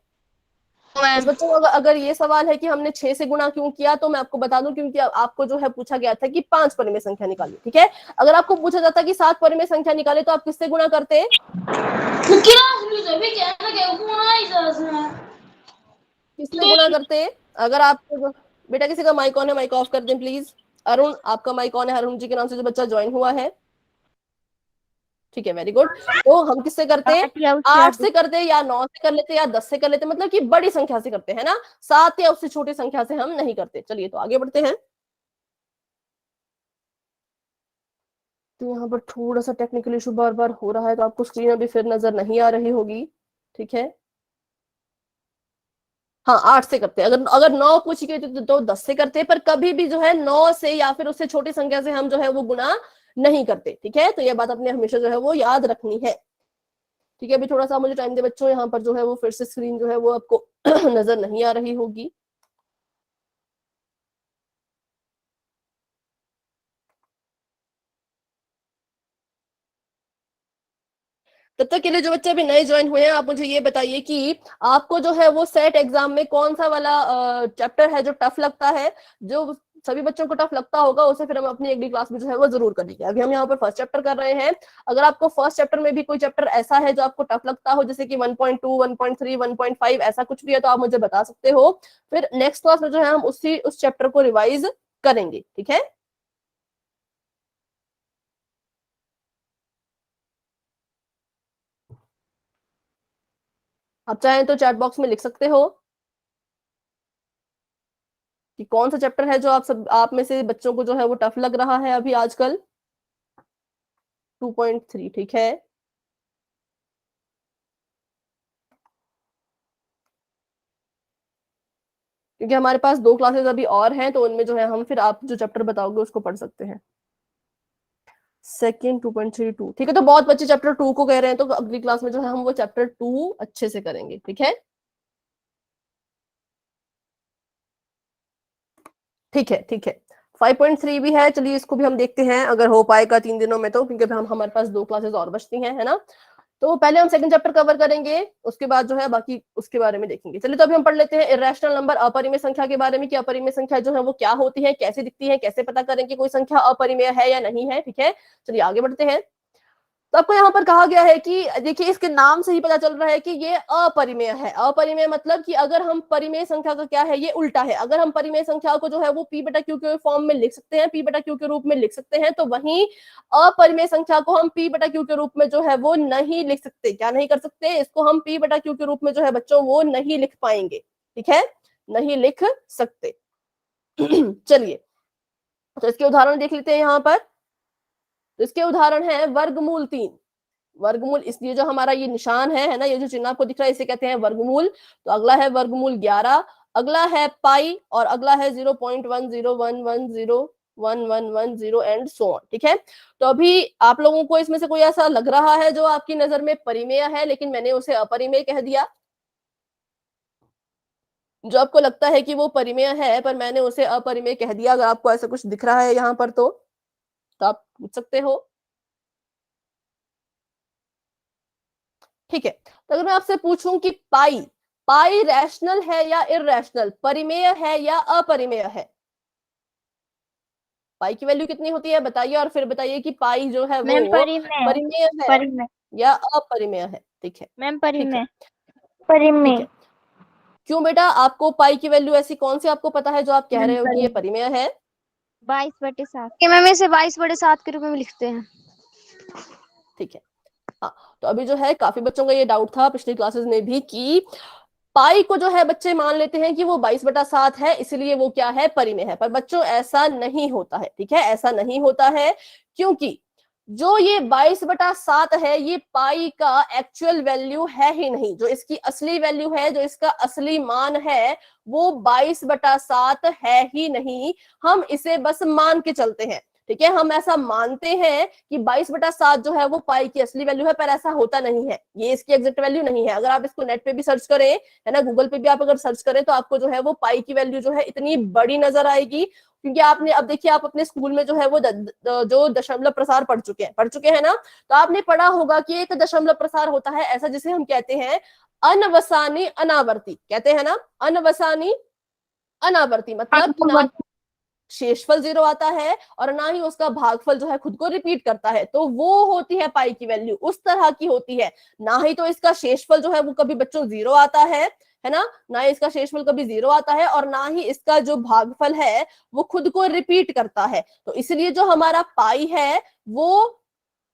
उस बच्चों को अगर ये सवाल है कि हमने 6 से गुणा क्यों किया, तो मैं आपको बता दूं क्योंकि आपको जो है पूछा गया था कि 5 परिमेय संख्या निकालिए, ठीक है। अगर आपको पूछा जाता कि 7 परिमेय संख्या निकाले तो आप किससे गुणा करते? किससे गुणा करते? अगर आपको, बेटा किसी का माइक ऑन है, माइक ऑफ कर दें प्लीज। अरुण, आपका माइक ऑन है, अरुण जी के नाम से जो बच्चा ज्वाइन हुआ है, ठीक है, वेरी गुड। तो हम किससे करते? 8 से करते या 9 से कर लेते या 10 से कर लेते, मतलब कि बड़ी संख्या से करते हैं ना। 7 या उससे छोटी संख्या से हम नहीं करते। चलिए तो आगे बढ़ते हैं। तो यहाँ पर थोड़ा सा टेक्निकल इशू बार बार हो रहा है, तो आपको स्क्रीन अभी फिर नजर नहीं आ रही होगी, ठीक है। हाँ 8 से करते हैं। अगर अगर 9 पूछी गई तो 10 से करते हैं, पर कभी भी जो है 9 से या फिर उससे छोटी संख्या से हम जो है वो गुणा नहीं करते, ठीक है। तो ये बात आपने हमेशा जो है वो याद रखनी है, ठीक है। अभी थोड़ा सा मुझे टाइम दे बच्चों, यहाँ पर जो है वो फिर से स्क्रीन जो है वो आपको नजर नहीं आ रही होगी। तब तक के लिए जो बच्चे अभी नए ज्वाइन हुए हैं, आप मुझे ये बताइए कि आपको जो है वो सेट एग्जाम में कौन सा वाला चैप्टर है जो टफ लगता है। जो सभी बच्चों को टफ लगता होगा उसे फिर हम अपनी अगली क्लास में जो है वो जरूर करेंगे। अभी हम यहाँ पर फर्स्ट चैप्टर कर रहे हैं। अगर आपको फर्स्ट चैप्टर में भी कोई चैप्टर ऐसा है जो आपको टफ लगता हो, जैसे कि 1.2, 1.3, 1.5 ऐसा कुछ भी है, तो आप मुझे बता सकते हो। फिर नेक्स्ट क्लास में जो है हम उस चैप्टर को रिवाइज करेंगे, ठीक है। आप चाहें तो चैट बॉक्स में लिख सकते हो कि कौन सा चैप्टर है जो आप में से बच्चों को जो है वो टफ लग रहा है अभी आजकल। 2.3, ठीक है। क्योंकि हमारे पास 2 क्लासेस अभी और हैं, तो उनमें जो है हम फिर आप जो चैप्टर बताओगे उसको पढ़ सकते हैं। सेकेंड 2.32, ठीक है। तो बहुत बच्चे चैप्टर 2 को कह रहे हैं, तो अगली क्लास में जो है हम वो चैप्टर 2 अच्छे से करेंगे, ठीक है। ठीक है, ठीक है। 5.3 भी है, चलिए इसको भी हम देखते हैं अगर हो पाएगा 3 दिनों में, तो क्योंकि हमारे पास 2 क्लासेस और बचती हैं, है ना। तो पहले हम सेकंड चैप्टर कवर करेंगे, उसके बाद जो है बाकी उसके बारे में देखेंगे। चलिए तो अभी हम पढ़ लेते हैं इरेशनल नंबर, अपरिमेय संख्या के बारे में कि अपरिमेय संख्या जो है वो क्या होती है, कैसे दिखती है, कैसे पता करें कि कोई संख्या अपरिमेय है या नहीं है, ठीक है। चलिए आगे बढ़ते हैं। तो आपको यहाँ पर कहा गया है कि देखिए इसके नाम से ही पता चल रहा है कि ये अपरिमेय है। अपरिमेय मतलब कि अगर हम परिमेय संख्या का क्या है, ये उल्टा है। अगर हम परिमेय संख्या को जो है वो p बटा q के फॉर्म में लिख सकते हैं, p बटा q के रूप में लिख सकते हैं, तो वहीं अपरिमेय संख्या को हम p बटा q के रूप में जो है वो नहीं लिख सकते। क्या नहीं कर सकते, इसको हम p बटा q के रूप में जो है बच्चों वो नहीं लिख पाएंगे, ठीक है, नहीं लिख सकते। चलिए तो इसके उदाहरण देख लेते हैं यहाँ पर। तो इसके उदाहरण है वर्गमूल 3। वर्गमूल, इसलिए जो हमारा ये निशान है ना, ये जो चिन्ह आपको दिख रहा है इसे कहते हैं वर्गमूल। तो अगला है वर्गमूल 11, अगला है पाई, और अगला है 0.101101110 एंड सो ऑन, ठीक है। तो अभी आप लोगों को इसमें से कोई ऐसा लग रहा है जो आपकी नजर में परिमेय है लेकिन मैंने उसे अपरिमेय कह दिया? जो आपको लगता है कि वो परिमेय है पर मैंने उसे अपरिमेय कह दिया, अगर आपको ऐसा कुछ दिख रहा है यहाँ पर तो आप पूछ सकते हो, ठीक है। तो अगर मैं आपसे पूछूं कि पाई, पाई रैशनल है या इररेशनल, परिमेय है या अपरिमेय है? पाई की वैल्यू कितनी होती है बताइए, और फिर बताइए कि पाई जो है मैम वो परिमेय, परिमेय है परिमेय, या अपरिमेय है, ठीक है। मैम ठीक है, परिमेय, ठीक परिमेय, है। क्यों बेटा, आपको पाई की वैल्यू ऐसी कौन सी आपको पता है जो आप कह मैम रहे हो कि ये परिमेय है? 22/7। कि मैम इसे 22/7 के रूप में लिखते हैं। ठीक है। हाँ, तो अभी जो है काफी बच्चों का ये डाउट था पिछली क्लासेस में भी कि पाई को जो है बच्चे मान लेते हैं कि वो 22/7 है, इसलिए वो क्या है, परिमेय है। पर बच्चों ऐसा नहीं होता है, ठीक है, ऐसा नहीं होता है, क्योंकि जो ये 22/7 है ये पाई का एक्चुअल वैल्यू है ही नहीं। जो इसकी असली वैल्यू है, जो इसका असली मान है, वो 22/7 है ही नहीं। हम इसे बस मान के चलते हैं, ठीक है। हम ऐसा मानते हैं कि 22/7 जो है वो पाई की असली वैल्यू है, पर ऐसा होता नहीं है, ये इसकी एग्जैक्ट वैल्यू नहीं है। अगर आप इसको नेट पे भी सर्च करें, है ना, गूगल पे भी आप अगर सर्च करें, तो आपको जो है वो पाई की वैल्यू जो है इतनी बड़ी नजर आएगी। क्योंकि आपने अब देखिए, आप अपने स्कूल में जो है वो जो दशमलव प्रसार पढ़ चुके हैं ना, तो आपने पढ़ा होगा कि एक दशमलव प्रसार होता है ऐसा जिसे हम कहते हैं अनवसानी अनावर्ती, कहते हैं ना, अनवसानी अनावर्ती। मतलब कि ना शेषफल 0 आता है और ना ही उसका भागफल जो है खुद को रिपीट करता है, तो वो होती है पाई की वैल्यू, उस तरह की होती है। ना ही तो इसका शेषफल जो है वो कभी बच्चों 0 आता है ना, ना ही इसका शेषफल कभी 0 आता है, और ना ही इसका जो भागफल है वो खुद को रिपीट करता है। तो इसलिए जो हमारा पाई है वो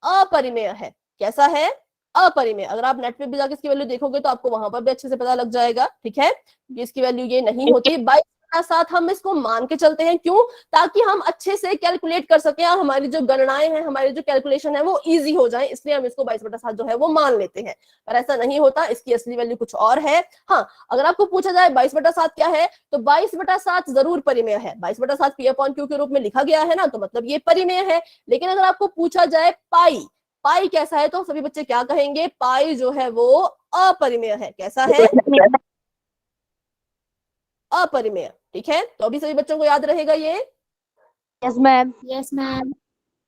अपरिमेय है। कैसा है, अपरिमेय। अगर आप नेट पे भी जाकर इसकी वैल्यू देखोगे तो आपको वहां पर भी अच्छे से पता लग जाएगा, ठीक है। इसकी वैल्यू ये नहीं होती। 22/7 हम इसको मान के चलते हैं, क्यों, ताकि हम अच्छे से कैलकुलेट कर सके, हमारी जो गणनाएं हैं, हमारी जो कैलकुलेशन है वो इजी हो जाए, इसलिए हम इसको 22/7 जो है वो मान लेते हैं। पर ऐसा नहीं होता, इसकी असली वैल्यू कुछ और है। हाँ, अगर आपको पूछा जाए 22/7 क्या है, तो 22/7 जरूर परिमेय है। 22/7 p/q के रूप में लिखा गया है ना, तो मतलब ये परिमेय है। लेकिन अगर आपको पूछा जाए पाई, पाई कैसा है, तो सभी बच्चे क्या कहेंगे, पाई जो है वो अपरिमेय है। कैसा है, अपरिमेय, ठीक है। तो अभी सभी बच्चों को याद रहेगा ये। Yes ma'am, yes ma'am.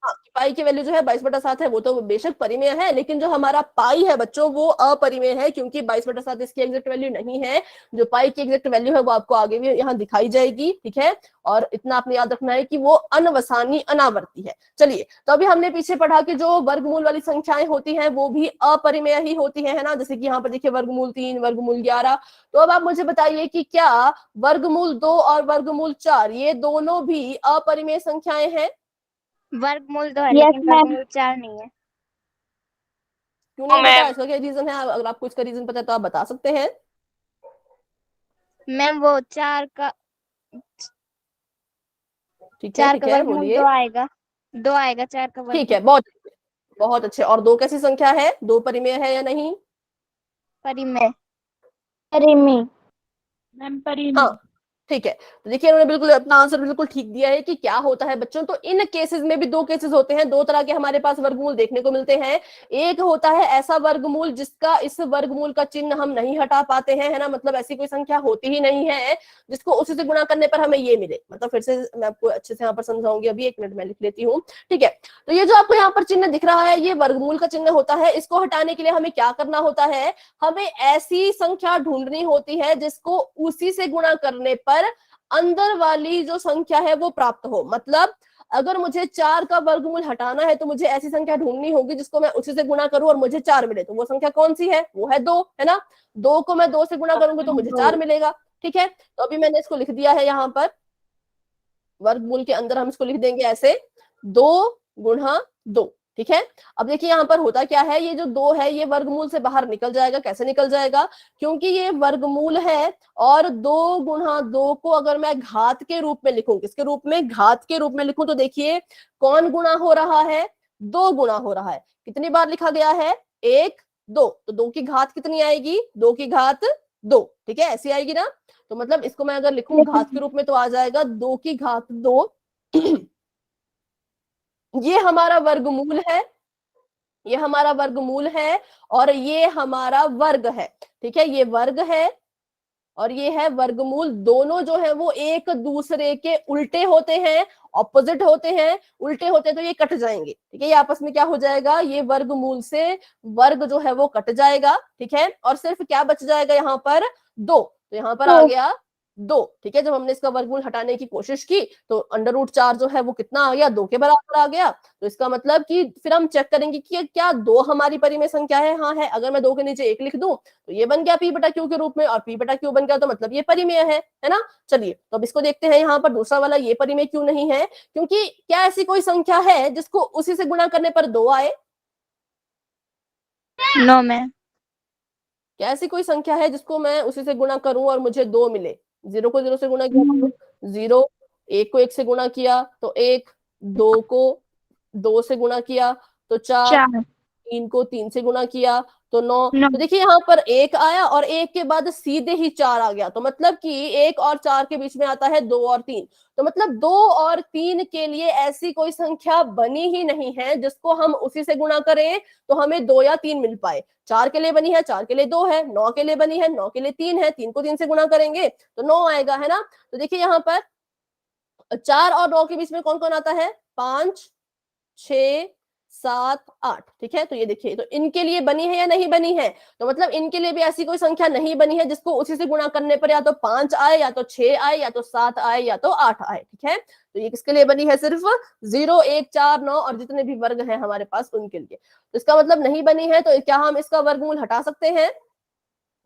हाँ, पाई की वैल्यू जो है 22/7 है, वो तो बेशक परिमेय है, लेकिन जो हमारा पाई है बच्चों वो अपरिमेय है, क्योंकि 22/7 इसकी एग्जैक्ट वैल्यू नहीं है। जो पाई की एग्जैक्ट वैल्यू है वो आपको आगे भी यहाँ दिखाई जाएगी, ठीक है। और इतना आपने याद रखना है कि वो अनवसानी अनावर्ती है। चलिए, तो अभी हमने पीछे पढ़ा कि जो वर्गमूल वाली संख्याएं होती हैं वो भी अपरिमेय ही होती है ना। जैसे कि यहाँ पर देखिए वर्गमूल 3, वर्गमूल 11। तो अब आप मुझे बताइए कि क्या वर्गमूल 2 और वर्गमूल 4 ये दोनों भी अपरिमेय संख्याएं हैं? वर्गमूल 2 है यस लेकिन मैम। वर्गमूल 4 नहीं है। क्यों नहीं बेटा, इसका क्या रीजन है? अगर आपको इसका रीजन पता है तो आप बता सकते हैं। मैम वो 4 का ठीक है, ठीक है, वर्गमूल बोलिए। 2 आएगा, 2 आएगा 4 का ठीक है, वर्गमूल। बहुत बहुत अच्छे। और 2 कैसी संख्या है? 2 परिमेय है या नहीं? परिमेय। परिमेय। मैम परिमेय। हाँ, ठीक है। तो देखिए उन्होंने बिल्कुल अपना आंसर बिल्कुल ठीक दिया है कि क्या होता है बच्चों। तो इन केसेस में भी 2 केसेस होते हैं, 2 तरह के हमारे पास वर्गमूल देखने को मिलते हैं। एक होता है ऐसा वर्गमूल जिसका इस वर्गमूल का चिन्ह हम नहीं हटा पाते हैं, है ना। मतलब ऐसी कोई संख्या होती ही नहीं है जिसको उसी से गुणा करने पर हमें ये मिले। मतलब फिर से मैं आपको अच्छे से यहाँ पर समझाऊंगी, अभी 1 मिनट में लिख लेती हूँ, ठीक है। तो ये जो आपको यहाँ पर चिन्ह दिख रहा है ये वर्गमूल का चिन्ह होता है। इसको हटाने के लिए हमें क्या करना होता है? हमें ऐसी संख्या ढूंढनी होती है जिसको उसी से गुणा करने पर अंदर वाली जो संख्या है वो प्राप्त हो। मतलब अगर मुझे 4 का वर्गमूल हटाना है तो मुझे ऐसी संख्या ढूंढनी होगी जिसको मैं उसी से गुणा करूं और मुझे 4 मिले। तो वो संख्या कौन सी है? वो है 2, है ना। 2 को मैं 2 से गुणा करूंगी तो मुझे 4 मिलेगा, ठीक है। तो अभी मैंने इसको लिख दिया है यहाँ पर, वर्गमूल के अंदर हम इसको लिख देंगे ऐसे, 2 गुणा 2, ठीक है। अब देखिए यहाँ पर होता क्या है, ये जो 2 है ये वर्गमूल से बाहर निकल जाएगा। कैसे निकल जाएगा? क्योंकि ये वर्गमूल है और 2 गुणा 2 को अगर मैं घात के रूप में लिखूं, किसके रूप में? घात के रूप में लिखूं, तो देखिए कौन गुणा हो रहा है? 2 गुणा हो रहा है। कितनी बार लिखा गया है? 1, 2। तो 2 की घात कितनी आएगी? 2 की घात 2, ठीक है, ऐसी आएगी ना। तो मतलब इसको मैं अगर लिखूं घात के रूप में तो आ जाएगा 2 की घात 2। ये हमारा वर्गमूल है, ये हमारा वर्गमूल है और ये हमारा वर्ग है, ठीक है। ये वर्ग है और ये है वर्गमूल। दोनों जो है वो एक दूसरे के उल्टे होते हैं, ऑपोजिट होते हैं। उल्टे होते हैं तो ये कट जाएंगे, ठीक है। ये आपस में क्या हो जाएगा? ये वर्गमूल से वर्ग जो है वो कट जाएगा, ठीक है। और सिर्फ क्या बच जाएगा यहाँ पर? 2। तो यहाँ पर आ गया 2, ठीक है। जब हमने इसका वर्गमूल हटाने की कोशिश की तो √4 जो है वो कितना आ गया? 2 के बराबर आ गया। तो इसका मतलब कि फिर हम चेक करेंगे कि क्या 2 हमारी परिमेय संख्या है? हाँ है। अगर मैं 2 के नीचे 1 लिख दूं तो ये बन गया P/Q के रूप में, और P/Q बन गया तो मतलब ये परिमेय है ना। चलिए, तो अब इसको देखते हैं। यहाँ पर दूसरा वाला ये परिमेय क्यों नहीं है? क्योंकि क्या ऐसी कोई संख्या है जिसको उसी से गुणा करने पर 2 आए? No ma'am. क्या ऐसी कोई संख्या है जिसको मैं उसी से गुणा करूं और मुझे 2 मिले? 0 को 0 से गुणा किया तो 0, 1 को 1 से गुणा किया तो 1, 2 को 2 से गुणा किया तो 4, 3 को 3 से गुणा किया तो 9। तो देखिए यहाँ पर 1 आया और 1 के बाद सीधे ही 4 आ गया। तो मतलब कि 1 और 4 के बीच में आता है 2 और 3। तो मतलब 2 और 3 के लिए ऐसी कोई संख्या बनी ही नहीं है जिसको हम उसी से गुणा करें तो हमें 2 या 3 मिल पाए। 4 के लिए बनी है, 4 के लिए 2 है, 9 के लिए बनी है, 9 के लिए 3 है, 3 को 3 से गुणा करेंगे तो 9 आएगा, है ना। तो देखिए यहाँ पर 4 और 9 के बीच में कौन कौन आता है? 5, 6, 7, 8, ठीक है। तो ये देखिए, तो इनके लिए बनी है या नहीं बनी है? तो मतलब इनके लिए भी ऐसी कोई संख्या नहीं बनी है जिसको उसी से गुणा करने पर या तो 5 आए, या तो 6 आए, या तो 7 आए, या तो 8 आए, ठीक है। तो ये किसके लिए बनी है? सिर्फ 0, 1, 4, 9 और जितने भी वर्ग हैं हमारे पास उनके लिए। तो इसका मतलब नहीं बनी है। तो क्या हम इसका वर्गमूल हटा सकते हैं?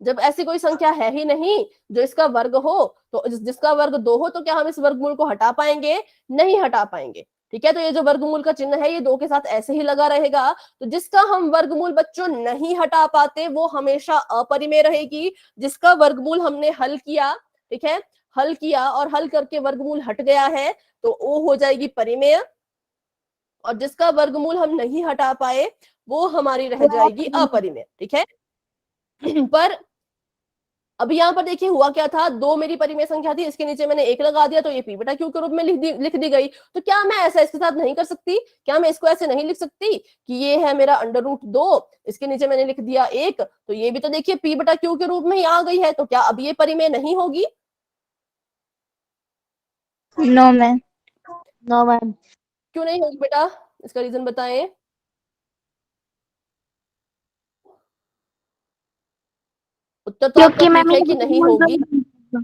जब ऐसी कोई संख्या है ही नहीं जो इसका वर्ग हो, तो जिसका वर्ग 2 हो, तो क्या हम इस वर्गमूल को हटा पाएंगे? नहीं हटा पाएंगे, ठीक है। तो ये जो वर्गमूल का चिन्ह है ये 2 के साथ ऐसे ही लगा रहेगा। तो जिसका हम वर्गमूल बच्चों नहीं हटा पाते वो हमेशा अपरिमेय रहेगी। जिसका वर्गमूल हमने हल किया, ठीक है, हल किया और हल करके वर्गमूल हट गया है तो वो हो जाएगी परिमेय। और जिसका वर्गमूल हम नहीं हटा पाए वो हमारी रह जाएगी अपरिमेय, ठीक है। पर अभी यहाँ पर देखिए हुआ क्या था, 2 मेरी परिमेय संख्या थी, इसके नीचे मैंने 1 लगा दिया तो ये P/Q के रूप में लिख दी गई। तो क्या मैं ऐसा इसके साथ नहीं कर सकती? क्या मैं इसको ऐसे नहीं लिख सकती कि ये है मेरा √2, इसके नीचे मैंने लिख दिया 1, तो ये भी तो देखिए P/Q के रूप में ही आ गई है। तो क्या अब ये परिमेय नहीं होगी? No ma'am. No ma'am. क्यों नहीं होगी बेटा? इसका रीजन बताएं। उत्तर तो आपका क्योंकि मैम ठीक है ये कि नहीं वर्गमूल होगी। जो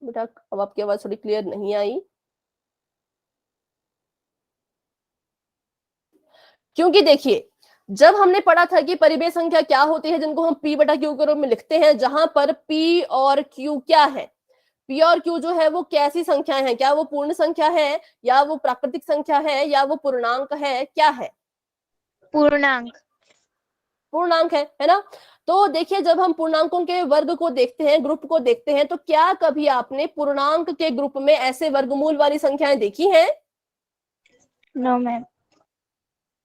बेटा अब आपकी आवाज थोड़ी क्लियर नहीं आई, क्योंकि देखिए जब हमने पढ़ा था कि परिमेय संख्या क्या होती है, जिनको हम p बटा q के रूप में लिखते हैं, जहां पर p और q क्या है, p और q जो है वो कैसी संख्याएं हैं, क्या वो पूर्ण संख्या है या वो प्राकृतिक संख्या है या वो पूर्णांक है, क्या है? पूर्णांक। पूर्णांक है ना। तो देखिए जब हम पूर्णांकों के वर्ग को देखते हैं, ग्रुप को देखते हैं, तो क्या कभी आपने पूर्णांक के ग्रुप में ऐसे वर्गमूल वाली संख्याएं देखी हैं? No ma'am.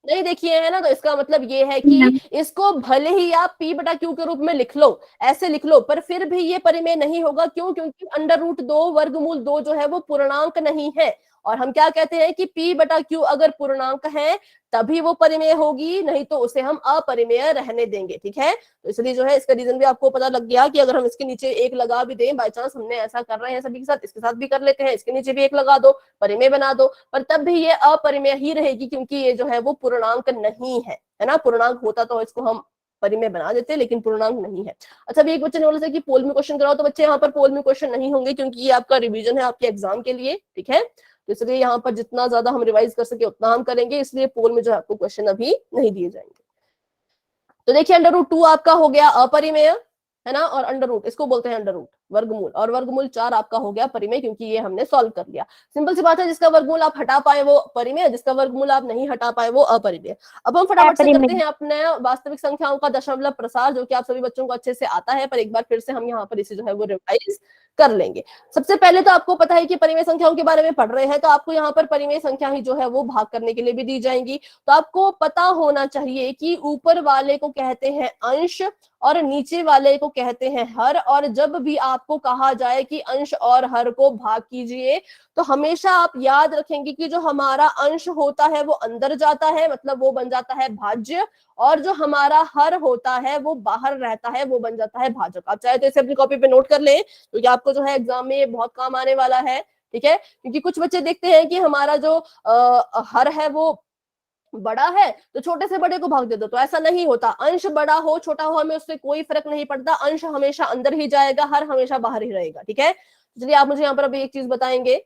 नहीं देखी है ना। तो इसका मतलब ये है कि इसको भले ही आप p बटा q के रूप में लिख लो, ऐसे लिख लो, पर फिर भी ये परिमेय नहीं होगा। क्यों? क्योंकि अंडर रूट 2 वर्गमूल 2 जो है वो पूर्णांक नहीं है। और हम क्या कहते हैं कि p बटा q अगर पूर्णांक है तभी वो परिमेय होगी, नहीं तो उसे हम अपरिमेय रहने देंगे। ठीक है, तो इसलिए जो है इसका रीजन भी आपको पता लग गया कि अगर हम इसके नीचे एक लगा भी दें, बाय चांस हमने ऐसा कर रहे हैं सभी के साथ, इसके साथ भी कर लेते हैं, इसके नीचे भी एक लगा दो, परिमेय बना दो, पर तब भी ये अपरिमेय ही रहेगी, क्योंकि ये जो है वो पूर्णांक नहीं है ना। पूर्णांक होता तो इसको हम परिमेय बना देते, लेकिन पूर्णांक नहीं है। अच्छा, अभी एक बच्चे ने बोला था कि पोल में क्वेश्चन कराओ, तो बच्चे यहाँ पर पोल में क्वेश्चन नहीं होंगे, क्योंकि ये आपका रिवीजन है आपके एग्जाम के लिए। ठीक है, तो इसलिए यहाँ पर जितना ज्यादा हम रिवाइज कर सके उतना हम करेंगे, इसलिए पोल में जो आपको क्वेश्चन अभी नहीं दिए जाएंगे। तो देखिए अंडर रूट 2 आपका हो गया अपरिमेय, है ना, और अंडर रूट इसको बोलते हैं अंडर रूट वर्गमूल, और वर्गमूल 4 आपका हो गया परिमेय, क्योंकि ये हमने सॉल्व कर लिया। सिंपल सी बात है, जिसका वर्गमूल आप हटा पाए वो परिमेय, जिसका वर्गमूल आप नहीं हटा पाए वो अपरिमेय। अब हम फटाफट से करते हैं अपने वास्तविक संख्याओं का दशमलव प्रसार, जो कि आप सभी बच्चों को अच्छे से आता है, पर एक बार फिर से हम यहाँ पर इसे जो है वो रिवाइज कर लेंगे। सबसे पहले तो आपको पता है कि परिमेय संख्याओं के बारे में पढ़ रहे हैं, तो आपको यहाँ पर परिमेय संख्या ही जो है वो भाग करने के लिए भी दी जाएंगी। तो आपको पता होना चाहिए कि ऊपर वाले को कहते हैं अंश और नीचे वाले को कहते हैं हर। और जब भी आपको कहा जाए कि अंश और हर को भाग कीजिए, तो हमेशा आप याद रखेंगे कि जो हमारा अंश होता है वो अंदर जाता है, मतलब वो बन जाता है भाज्य, और जो हमारा हर होता है वो बाहर रहता है, वो बन जाता है भाजक। आप चाहे तो इसे अपनी कॉपी पे नोट कर लें, क्योंकि आपको जो है एग्जाम में ये बहुत काम आने वाला है। ठीक है, क्योंकि कुछ बच्चे देखते हैं कि हमारा जो हर है वो बड़ा है तो छोटे से बड़े को भाग दे दो, तो ऐसा नहीं होता। अंश बड़ा हो छोटा हो हमें उससे कोई फर्क नहीं पड़ता, अंश हमेशा अंदर ही जाएगा, हर हमेशा बाहर ही रहेगा। ठीक है, चलिए आप मुझे यहाँ पर अभी एक चीज बताएंगे,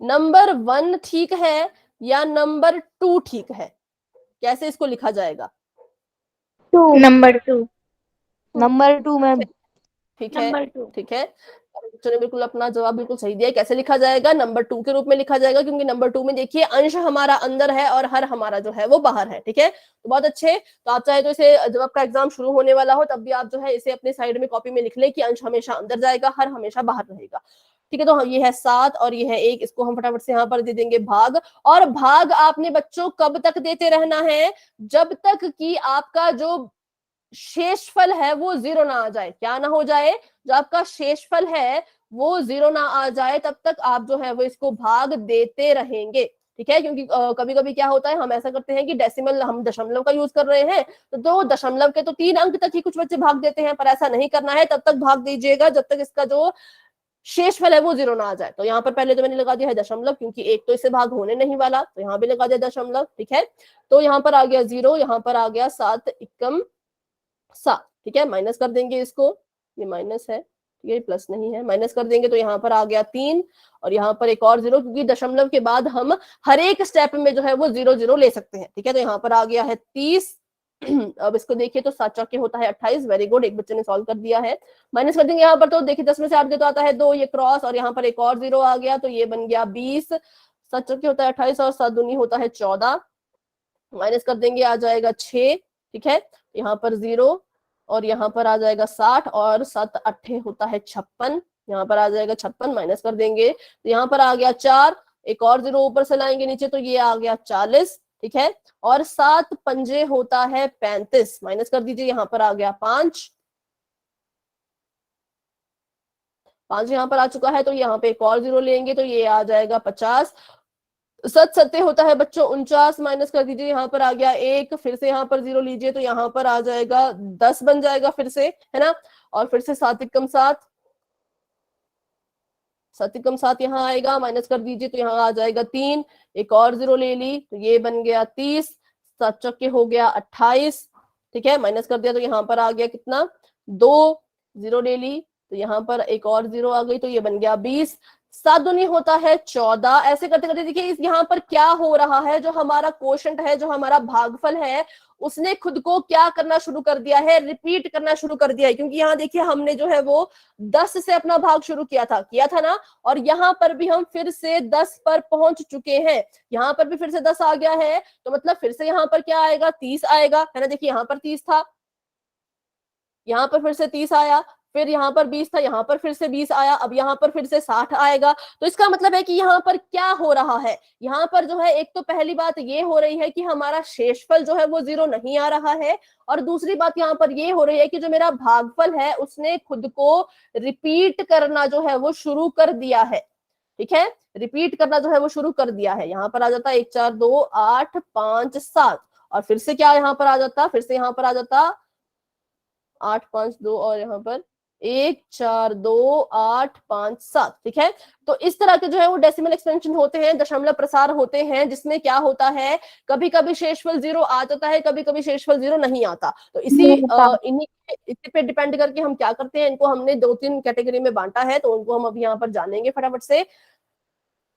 नंबर 1 ठीक है या नंबर 2 ठीक है? कैसे इसको लिखा जाएगा? नंबर 2। Number 2 ma'am. ठीक है, नंबर 2। ठीक है, बच्चों ने बिल्कुल अपना जवाब बिल्कुल सही दिया है। कैसे लिखा जाएगा? नंबर 2 के रूप में लिखा जाएगा, क्योंकि नंबर 2 में देखिए अंश हमारा अंदर है और हर हमारा जो है वो बाहर है। ठीक है, तो बहुत अच्छे। तो आप चाहे तो इसे जब आपका एग्जाम शुरू होने वाला हो तब भी आप जो है इसे अपने साइड में कॉपी में लिख ले कि अंश हमेशा अंदर जाएगा, हर हमेशा बाहर रहेगा। ठीक है, तो ये है 7 और ये है 1, इसको हम फटाफट से यहाँ पर दे देंगे भाग। और भाग आपने बच्चों कब तक देते रहना है? जब तक कि आपका जो शेषफल है वो 0 ना आ जाए। क्या ना हो जाए? जो आपका शेषफल है वो 0 ना आ जाए, तब तक आप जो है वो इसको भाग देते रहेंगे। ठीक है, क्योंकि कभी कभी क्या होता है, हम ऐसा करते हैं कि डेसिमल, हम दशमलव का यूज कर रहे हैं, तो 2 दशमलव के तो 3 अंक तक ही कुछ बच्चे भाग देते हैं, पर ऐसा नहीं करना है। तब तक भाग दीजिएगा जब तक इसका जो शेषफल है वो 0 ना आ जाए। तो यहाँ पर पहले तो मैंने लगा दिया है दशमलव, क्योंकि एक तो इससे भाग होने नहीं वाला, तो यहाँ भी लगा दिया दशमलव। ठीक है, तो यहाँ पर आ गया 0, यहाँ पर आ गया 7 एकम 7। ठीक है, माइनस कर देंगे इसको, ये माइनस है, ये प्लस नहीं है, माइनस कर देंगे तो यहाँ पर आ गया 3, और यहाँ पर एक और 0, क्योंकि दशमलव के बाद हम हर एक स्टेप में जो है वो 0 0 ले सकते हैं। ठीक है, तो यहाँ पर आ गया है 30। अब इसको देखिए तो 7 चौके होता है 28। वेरी गुड, एक बच्चे ने सॉल्व कर दिया है। माइनस कर देंगे यहाँ पर, तो देखिए 10 में से 8 गया तो आता है 2, ये क्रॉस, और यहाँ पर एक और 0 आ गया, तो ये बन गया 20। 7 चौके होता है 28 और 7 दूनी होता है 14। माइनस कर देंगे, आ जाएगा 6। ठीक है, यहाँ पर 0, और यहाँ पर आ जाएगा 60, और 7 अट्ठे होता है 56, यहाँ पर आ जाएगा 56। माइनस कर देंगे तो यहाँ पर आ गया 4, एक और 0 ऊपर से लाएंगे नीचे, तो ये आ गया 40। ठीक है, और 7 पंजे होता है 35। माइनस कर दीजिए, यहाँ पर आ गया 5, 5 यहाँ पर आ चुका है, तो यहाँ पे एक और 0 लेंगे तो ये आ जाएगा 50। सत सत्य होता है बच्चों 49, माइनस कर दीजिए, यहाँ पर आ गया 1, फिर से यहाँ पर 0 लीजिए तो यहाँ पर आ जाएगा 10 बन जाएगा फिर से, है ना। और फिर से 7 एकम 7, 7 एकम 7 यहाँ आएगा, माइनस कर दीजिए तो यहाँ आ जाएगा 3, एक और 0 ले ली तो ये बन गया 30, 7 चौके हो गया 28, ठीक है। माइनस कर दिया तो यहाँ पर आ गया कितना 2, 0 ले ली तो यहाँ पर एक और 0 आ गई तो ये बन गया 20, 7 दूनी होता है 14। ऐसे करते करते देखिए इस यहाँ पर क्या हो रहा है, जो हमारा क्वोशंट है, जो हमारा भागफल है, उसने खुद को क्या करना शुरू कर दिया है, रिपीट करना शुरू कर दिया है। क्योंकि यहाँ देखिए हमने जो है वो 10 से अपना भाग शुरू किया था ना, और यहाँ पर भी हम फिर से 10 पर पहुंच चुके हैं। यहाँ पर भी फिर से 10 आ गया है तो मतलब फिर से यहाँ पर क्या आएगा 30 आएगा, है ना। देखिए यहाँ पर 30 था, यहाँ पर फिर से 30 आया, फिर यहाँ पर 20 था, यहाँ पर फिर से 20 आया, अब यहाँ पर फिर से 60 आएगा। तो इसका मतलब है कि यहाँ पर क्या हो रहा है, यहाँ पर जो है एक तो पहली बात ये हो रही है कि हमारा शेषफल जो है वो 0 नहीं आ रहा है, और दूसरी बात यहाँ पर ये हो रही है कि जो मेरा भागफल है उसने खुद को रिपीट करना जो है वो शुरू कर दिया है, ठीक है। रिपीट करना जो है वो शुरू कर दिया है। यहाँ पर आ जाता 1 4 2 8 5 7, और फिर से क्या यहाँ पर आ जाता, फिर से यहाँ पर आ जाता 8 5 2, और यहाँ पर 1 4 2 8 5 7, ठीक है। तो इस तरह के जो है वो डेसिमल एक्सपेंशन होते हैं, दशमलव प्रसार होते हैं, जिसमें क्या होता है कभी कभी शेषफल 0 आ जाता है, कभी कभी शेषफल 0 नहीं आता। तो इसी पे डिपेंड करके हम क्या करते हैं, इनको हमने 2-3 कैटेगरी में बांटा है, तो उनको हम अभी यहाँ पर जानेंगे फटाफट से।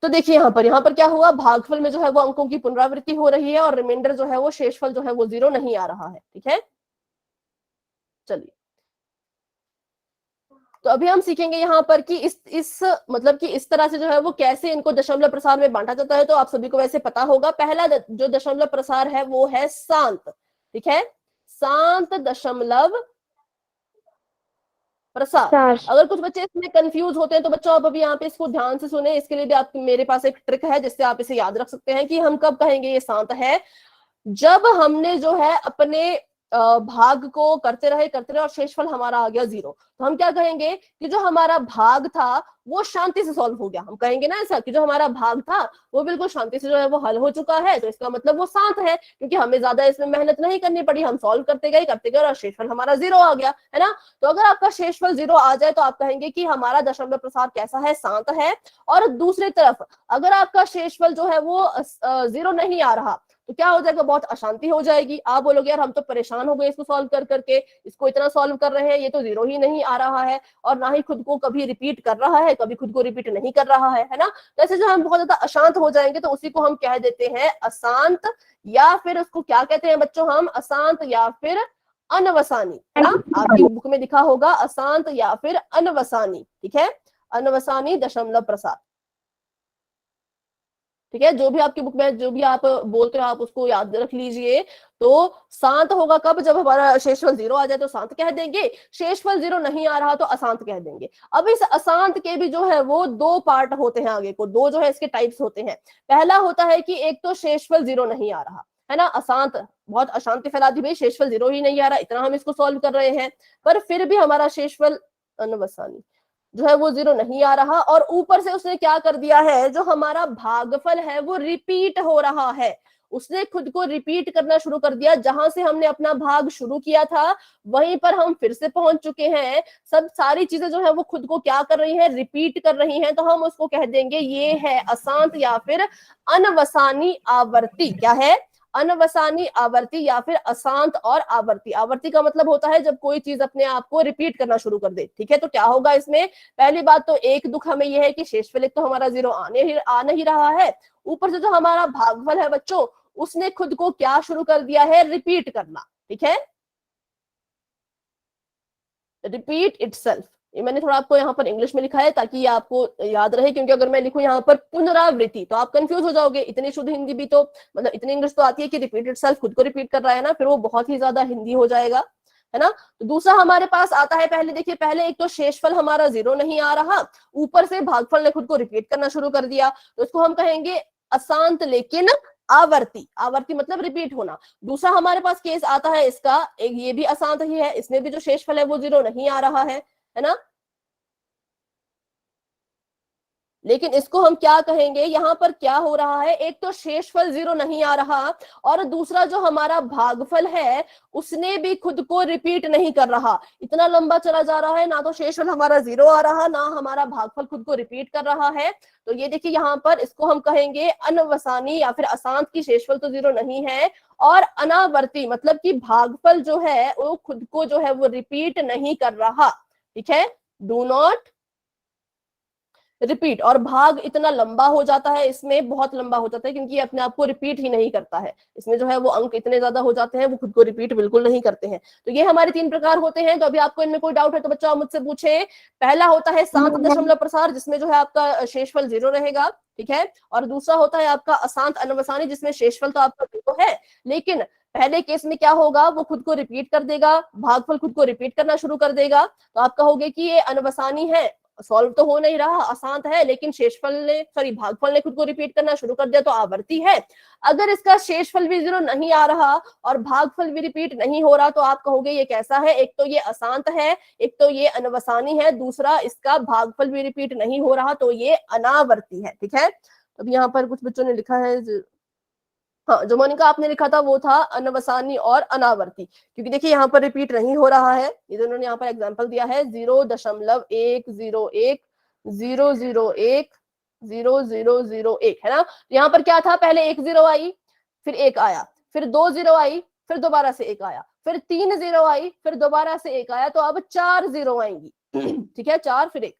तो देखिए यहाँ पर क्या हुआ, भागफल में जो है वो अंकों की पुनरावृत्ति हो रही है, और रिमाइंडर जो है वो शेषफल जो है वो 0 नहीं आ रहा है, ठीक है। चलिए, तो अभी हम सीखेंगे यहाँ पर कि इस मतलब कि इस तरह से जो है वो कैसे इनको दशमलव प्रसार में बांटा जाता है। तो आप सभी को वैसे पता होगा, पहला जो दशमलव प्रसार है वो है शांत, ठीक है, शांत दशमलव प्रसार। अगर कुछ बच्चे इसमें कंफ्यूज होते हैं तो बच्चों आप अभी यहाँ पे इसको ध्यान से सुने, इसके लिए भी आप मेरे पास एक ट्रिक है जिससे आप इसे याद रख सकते हैं कि हम कब कहेंगे ये शांत है। जब हमने जो है अपने भाग को करते रहे और शेषफल हमारा आ गया 0, तो हम क्या कहेंगे कि जो हमारा भाग था वो शांति से सॉल्व हो गया। हम कहेंगे ना ऐसा कि जो हमारा भाग था वो बिल्कुल शांति से जो है वो हल हो चुका है, तो इसका मतलब वो शांत है, क्योंकि हमें ज्यादा इसमें मेहनत नहीं करनी पड़ी, हम सॉल्व करते गए और शेषफल हमारा 0 आ गया, है ना। तो अगर आपका शेषफल 0 आ जाए तो आप कहेंगे कि हमारा दशमलव प्रसार कैसा है, शांत है। और दूसरी तरफ अगर आपका शेषफल जो है वो 0 नहीं आ रहा तो क्या हो जाएगा, बहुत अशांति हो जाएगी। आप बोलोगे यार हम तो परेशान हो गए इसको सॉल्व कर करके, इसको इतना सॉल्व कर रहे हैं, ये तो 0 ही नहीं आ रहा है, और ना ही खुद को कभी रिपीट कर रहा है, कभी खुद को रिपीट नहीं कर रहा है ना। तो ऐसे जो हम बहुत ज्यादा अशांत हो जाएंगे तो उसी को हम कह देते हैं अशांत, या फिर उसको क्या कहते हैं बच्चों हम, अशांत या फिर अनवसानी, है ना। आपकी बुक में लिखा होगा अशांत या फिर अनवसानी, ठीक है, अनवसानी दशमलव प्रसार, ठीक है। जो भी आपकी बुक में जो भी आप बोलते हो आप उसको याद रख लीजिए। तो शांत होगा कब, जब हमारा शेषफल 0 आ जाए तो शांत कह देंगे, शेषफल 0 नहीं आ रहा तो अशांत कह देंगे। अब इस अशांत के भी जो है वो 2 पार्ट होते हैं, आगे को 2 जो है इसके टाइप्स होते हैं। पहला होता है कि एक तो शेषफल 0 नहीं आ रहा, है ना, अशांत, बहुत अशांति फैला दी भाई, शेषफल 0 ही नहीं आ रहा, इतना हम इसको सॉल्व कर रहे हैं, पर फिर भी हमारा शेषफल अनवसानी जो है वो 0 नहीं आ रहा, और ऊपर से उसने क्या कर दिया है, जो हमारा भागफल है वो रिपीट हो रहा है, उसने खुद को रिपीट करना शुरू कर दिया। जहां से हमने अपना भाग शुरू किया था वहीं पर हम फिर से पहुंच चुके हैं। सब सारी चीजें जो है वो खुद को क्या कर रही है, रिपीट कर रही हैं, तो हम उसको कह देंगे ये है अशांत या फिर अनवसानी आवर्ती। क्या है, अनवसानी आवर्ती या फिर अशांत और आवर्ती। आवर्ती का मतलब होता है जब कोई चीज अपने आप को रिपीट करना शुरू कर दे, ठीक है। तो क्या होगा इसमें, पहली बात तो एक दुख हमें यह है कि शेषफल एक तो हमारा 0 आ नहीं रहा है, ऊपर से जो हमारा भागफल है बच्चों उसने खुद को क्या शुरू कर दिया है, रिपीट करना, ठीक है, रिपीट इटसेल्फ। ये मैंने थोड़ा आपको यहाँ पर इंग्लिश में लिखा है ताकि ये आपको याद रहे, क्योंकि अगर मैं लिखूं यहाँ पर पुनरावृत्ति तो आप कंफ्यूज हो जाओगे। इतनी शुद्ध हिंदी भी तो मतलब इतनी इंग्लिश तो आती है कि रिपीट इटसेल्फ, खुद को रिपीट कर रहा है ना, फिर वो बहुत ही ज्यादा हिंदी हो जाएगा, है ना। तो दूसरा हमारे पास आता है, पहले देखिए, पहले एक तो शेषफल हमारा 0 नहीं आ रहा, ऊपर से भागफल ने खुद को रिपीट करना शुरू कर दिया, तो इसको हम कहेंगे अशांत लेकिन आवर्ती। आवर्ती मतलब रिपीट होना। दूसरा हमारे पास केस आता है इसका, एक ये भी अशांत ही है, इसमें भी जो शेषफल है वो 0 नहीं आ रहा है ना। लेकिन इसको हम क्या कहेंगे, यहाँ पर क्या हो रहा है, एक तो शेषफल 0 नहीं आ रहा और दूसरा जो हमारा भागफल है उसने भी खुद को रिपीट नहीं कर रहा। इतना लंबा चला जा रहा है, ना तो शेषफल हमारा 0 आ रहा, ना हमारा भागफल खुद को रिपीट कर रहा है। तो ये देखिए यहाँ पर इसको हम कहेंगे अनवसानी या फिर अशांत की शेषफल तो 0 नहीं है, और अनावर्ती मतलब कि भागफल जो है वो खुद को जो है वो रिपीट नहीं कर रहा। ठीक है, डू नॉट रिपीट। और भाग इतना लंबा हो जाता है, इसमें बहुत लंबा हो जाता है क्योंकि अपने आप को रिपीट ही नहीं करता है। इसमें जो है वो अंक इतने ज्यादा हो जाते हैं, वो खुद को रिपीट बिल्कुल नहीं करते हैं। तो ये हमारे 3 प्रकार होते हैं। तो अभी आपको इनमें कोई डाउट है तो बच्चों आप मुझसे पूछे। पहला होता है शांत दशमलव प्रसार, जिसमें जो है आपका शेषफल 0 रहेगा। ठीक है, और दूसरा होता है आपका अशांत अनवसानी, जिसमें शेषफल तो आपका 0 है, लेकिन पहले केस में क्या होगा, वो खुद को रिपीट कर देगा, भागफल खुद को रिपीट करना शुरू कर देगा। तो आप कहोगे कि ये अनवसानी है, सॉल्व तो हो नहीं रहा, अशांत है, लेकिन शेषफल ने भागफल ने खुद को रिपीट करना शुरू कर दिया, तो आवर्ती है। अगर इसका शेषफल भी 0 नहीं आ रहा और भागफल भी रिपीट नहीं हो रहा, तो आप कहोगे ये कैसा है, एक तो ये अशांत है, एक तो ये अनवसानी है, दूसरा इसका भागफल भी रिपीट नहीं हो रहा, तो ये अनावर्ती है। ठीक है, अब यहाँ पर कुछ बच्चों ने लिखा है, हाँ जो मोनिका आपने लिखा था वो था अनवसानी और अनावर्ती, क्योंकि देखिए यहाँ पर रिपीट नहीं हो रहा है। ये दोनों ने यहाँ पर एग्जांपल दिया है 0.101 001 0001 है ना। तो यहाँ पर क्या था, पहले 1 0 आई, फिर 1 आया, फिर 2 0 आई, फिर दोबारा से 1 आया, फिर 3 0 आई, फिर दोबारा से 1 आया, तो अब 4 0 आएंगी। ठीक है, 4 फिर 1।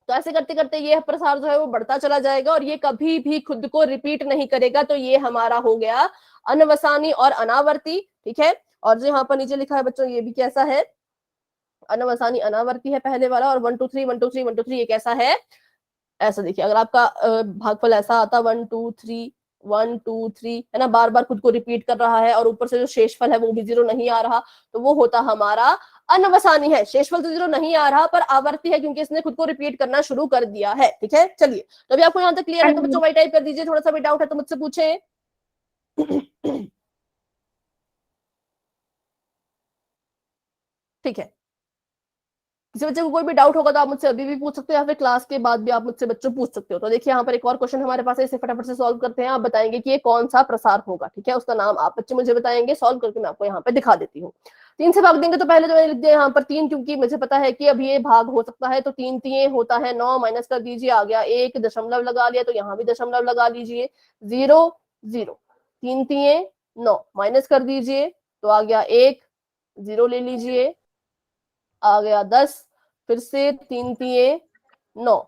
तो ऐसे करते करते ये प्रसार जो है वो बढ़ता चला जाएगा और ये कभी भी खुद को रिपीट नहीं करेगा। तो ये हमारा हो गया अनवसानी और अनावर्ती। ठीक है, और जो यहाँ पर नीचे लिखा है बच्चों ये भी कैसा है, अनवसानी अनावर्ती है पहले वाला, और 1 2 3 1 2 3 1 2 3 ये कैसा है, ऐसा देखिए अगर आपका भागफल ऐसा आता 1 2 3 1 2 3 है ना, बार बार खुद को रिपीट कर रहा है और ऊपर से जो शेषफल है वो भी 0 नहीं आ रहा, तो वो होता हमारा अनवसानी है। शेषफल तो 0 नहीं आ रहा पर आवर्ती है क्योंकि इसने खुद को रिपीट करना शुरू कर दिया है। ठीक है, चलिए तो अभी आपको यहाँ तक क्लियर है तो बच्चों वाई टाइप कर दीजिए, थोड़ा सा भी डाउट है तो मुझसे पूछे। ठीक है, किसी बच्चे को कोई भी डाउट होगा तो आप मुझसे अभी भी पूछ सकते हो या फिर क्लास के बाद भी आप मुझसे बच्चों पूछ सकते हो। तो देखिए यहाँ पर एक और क्वेश्चन हमारे पास है, इसे फटाफट से सॉल्व करते हैं। आप बताएंगे कि ये कौन सा प्रसार होगा। ठीक है, उसका नाम आप बच्चे मुझे बताएंगे, सॉल्व करके मैं आपको यहाँ पे दिखा देती हूँ। 3 से भाग देंगे तो पहले तो मैंने लिख दिया यहाँ पर 3, क्योंकि मुझे पता है कि अब ये भाग हो सकता है, तो 3 3 होता है 9, माइनस कर दीजिए, आ गया 1, दशमलव लगा लिया तो यहाँ भी दशमलव लगा लीजिए, 0 0, 3 3 9, माइनस कर दीजिए तो आ गया 1, 0 ले लीजिए, आ गया 10, फिर से 3 3 9,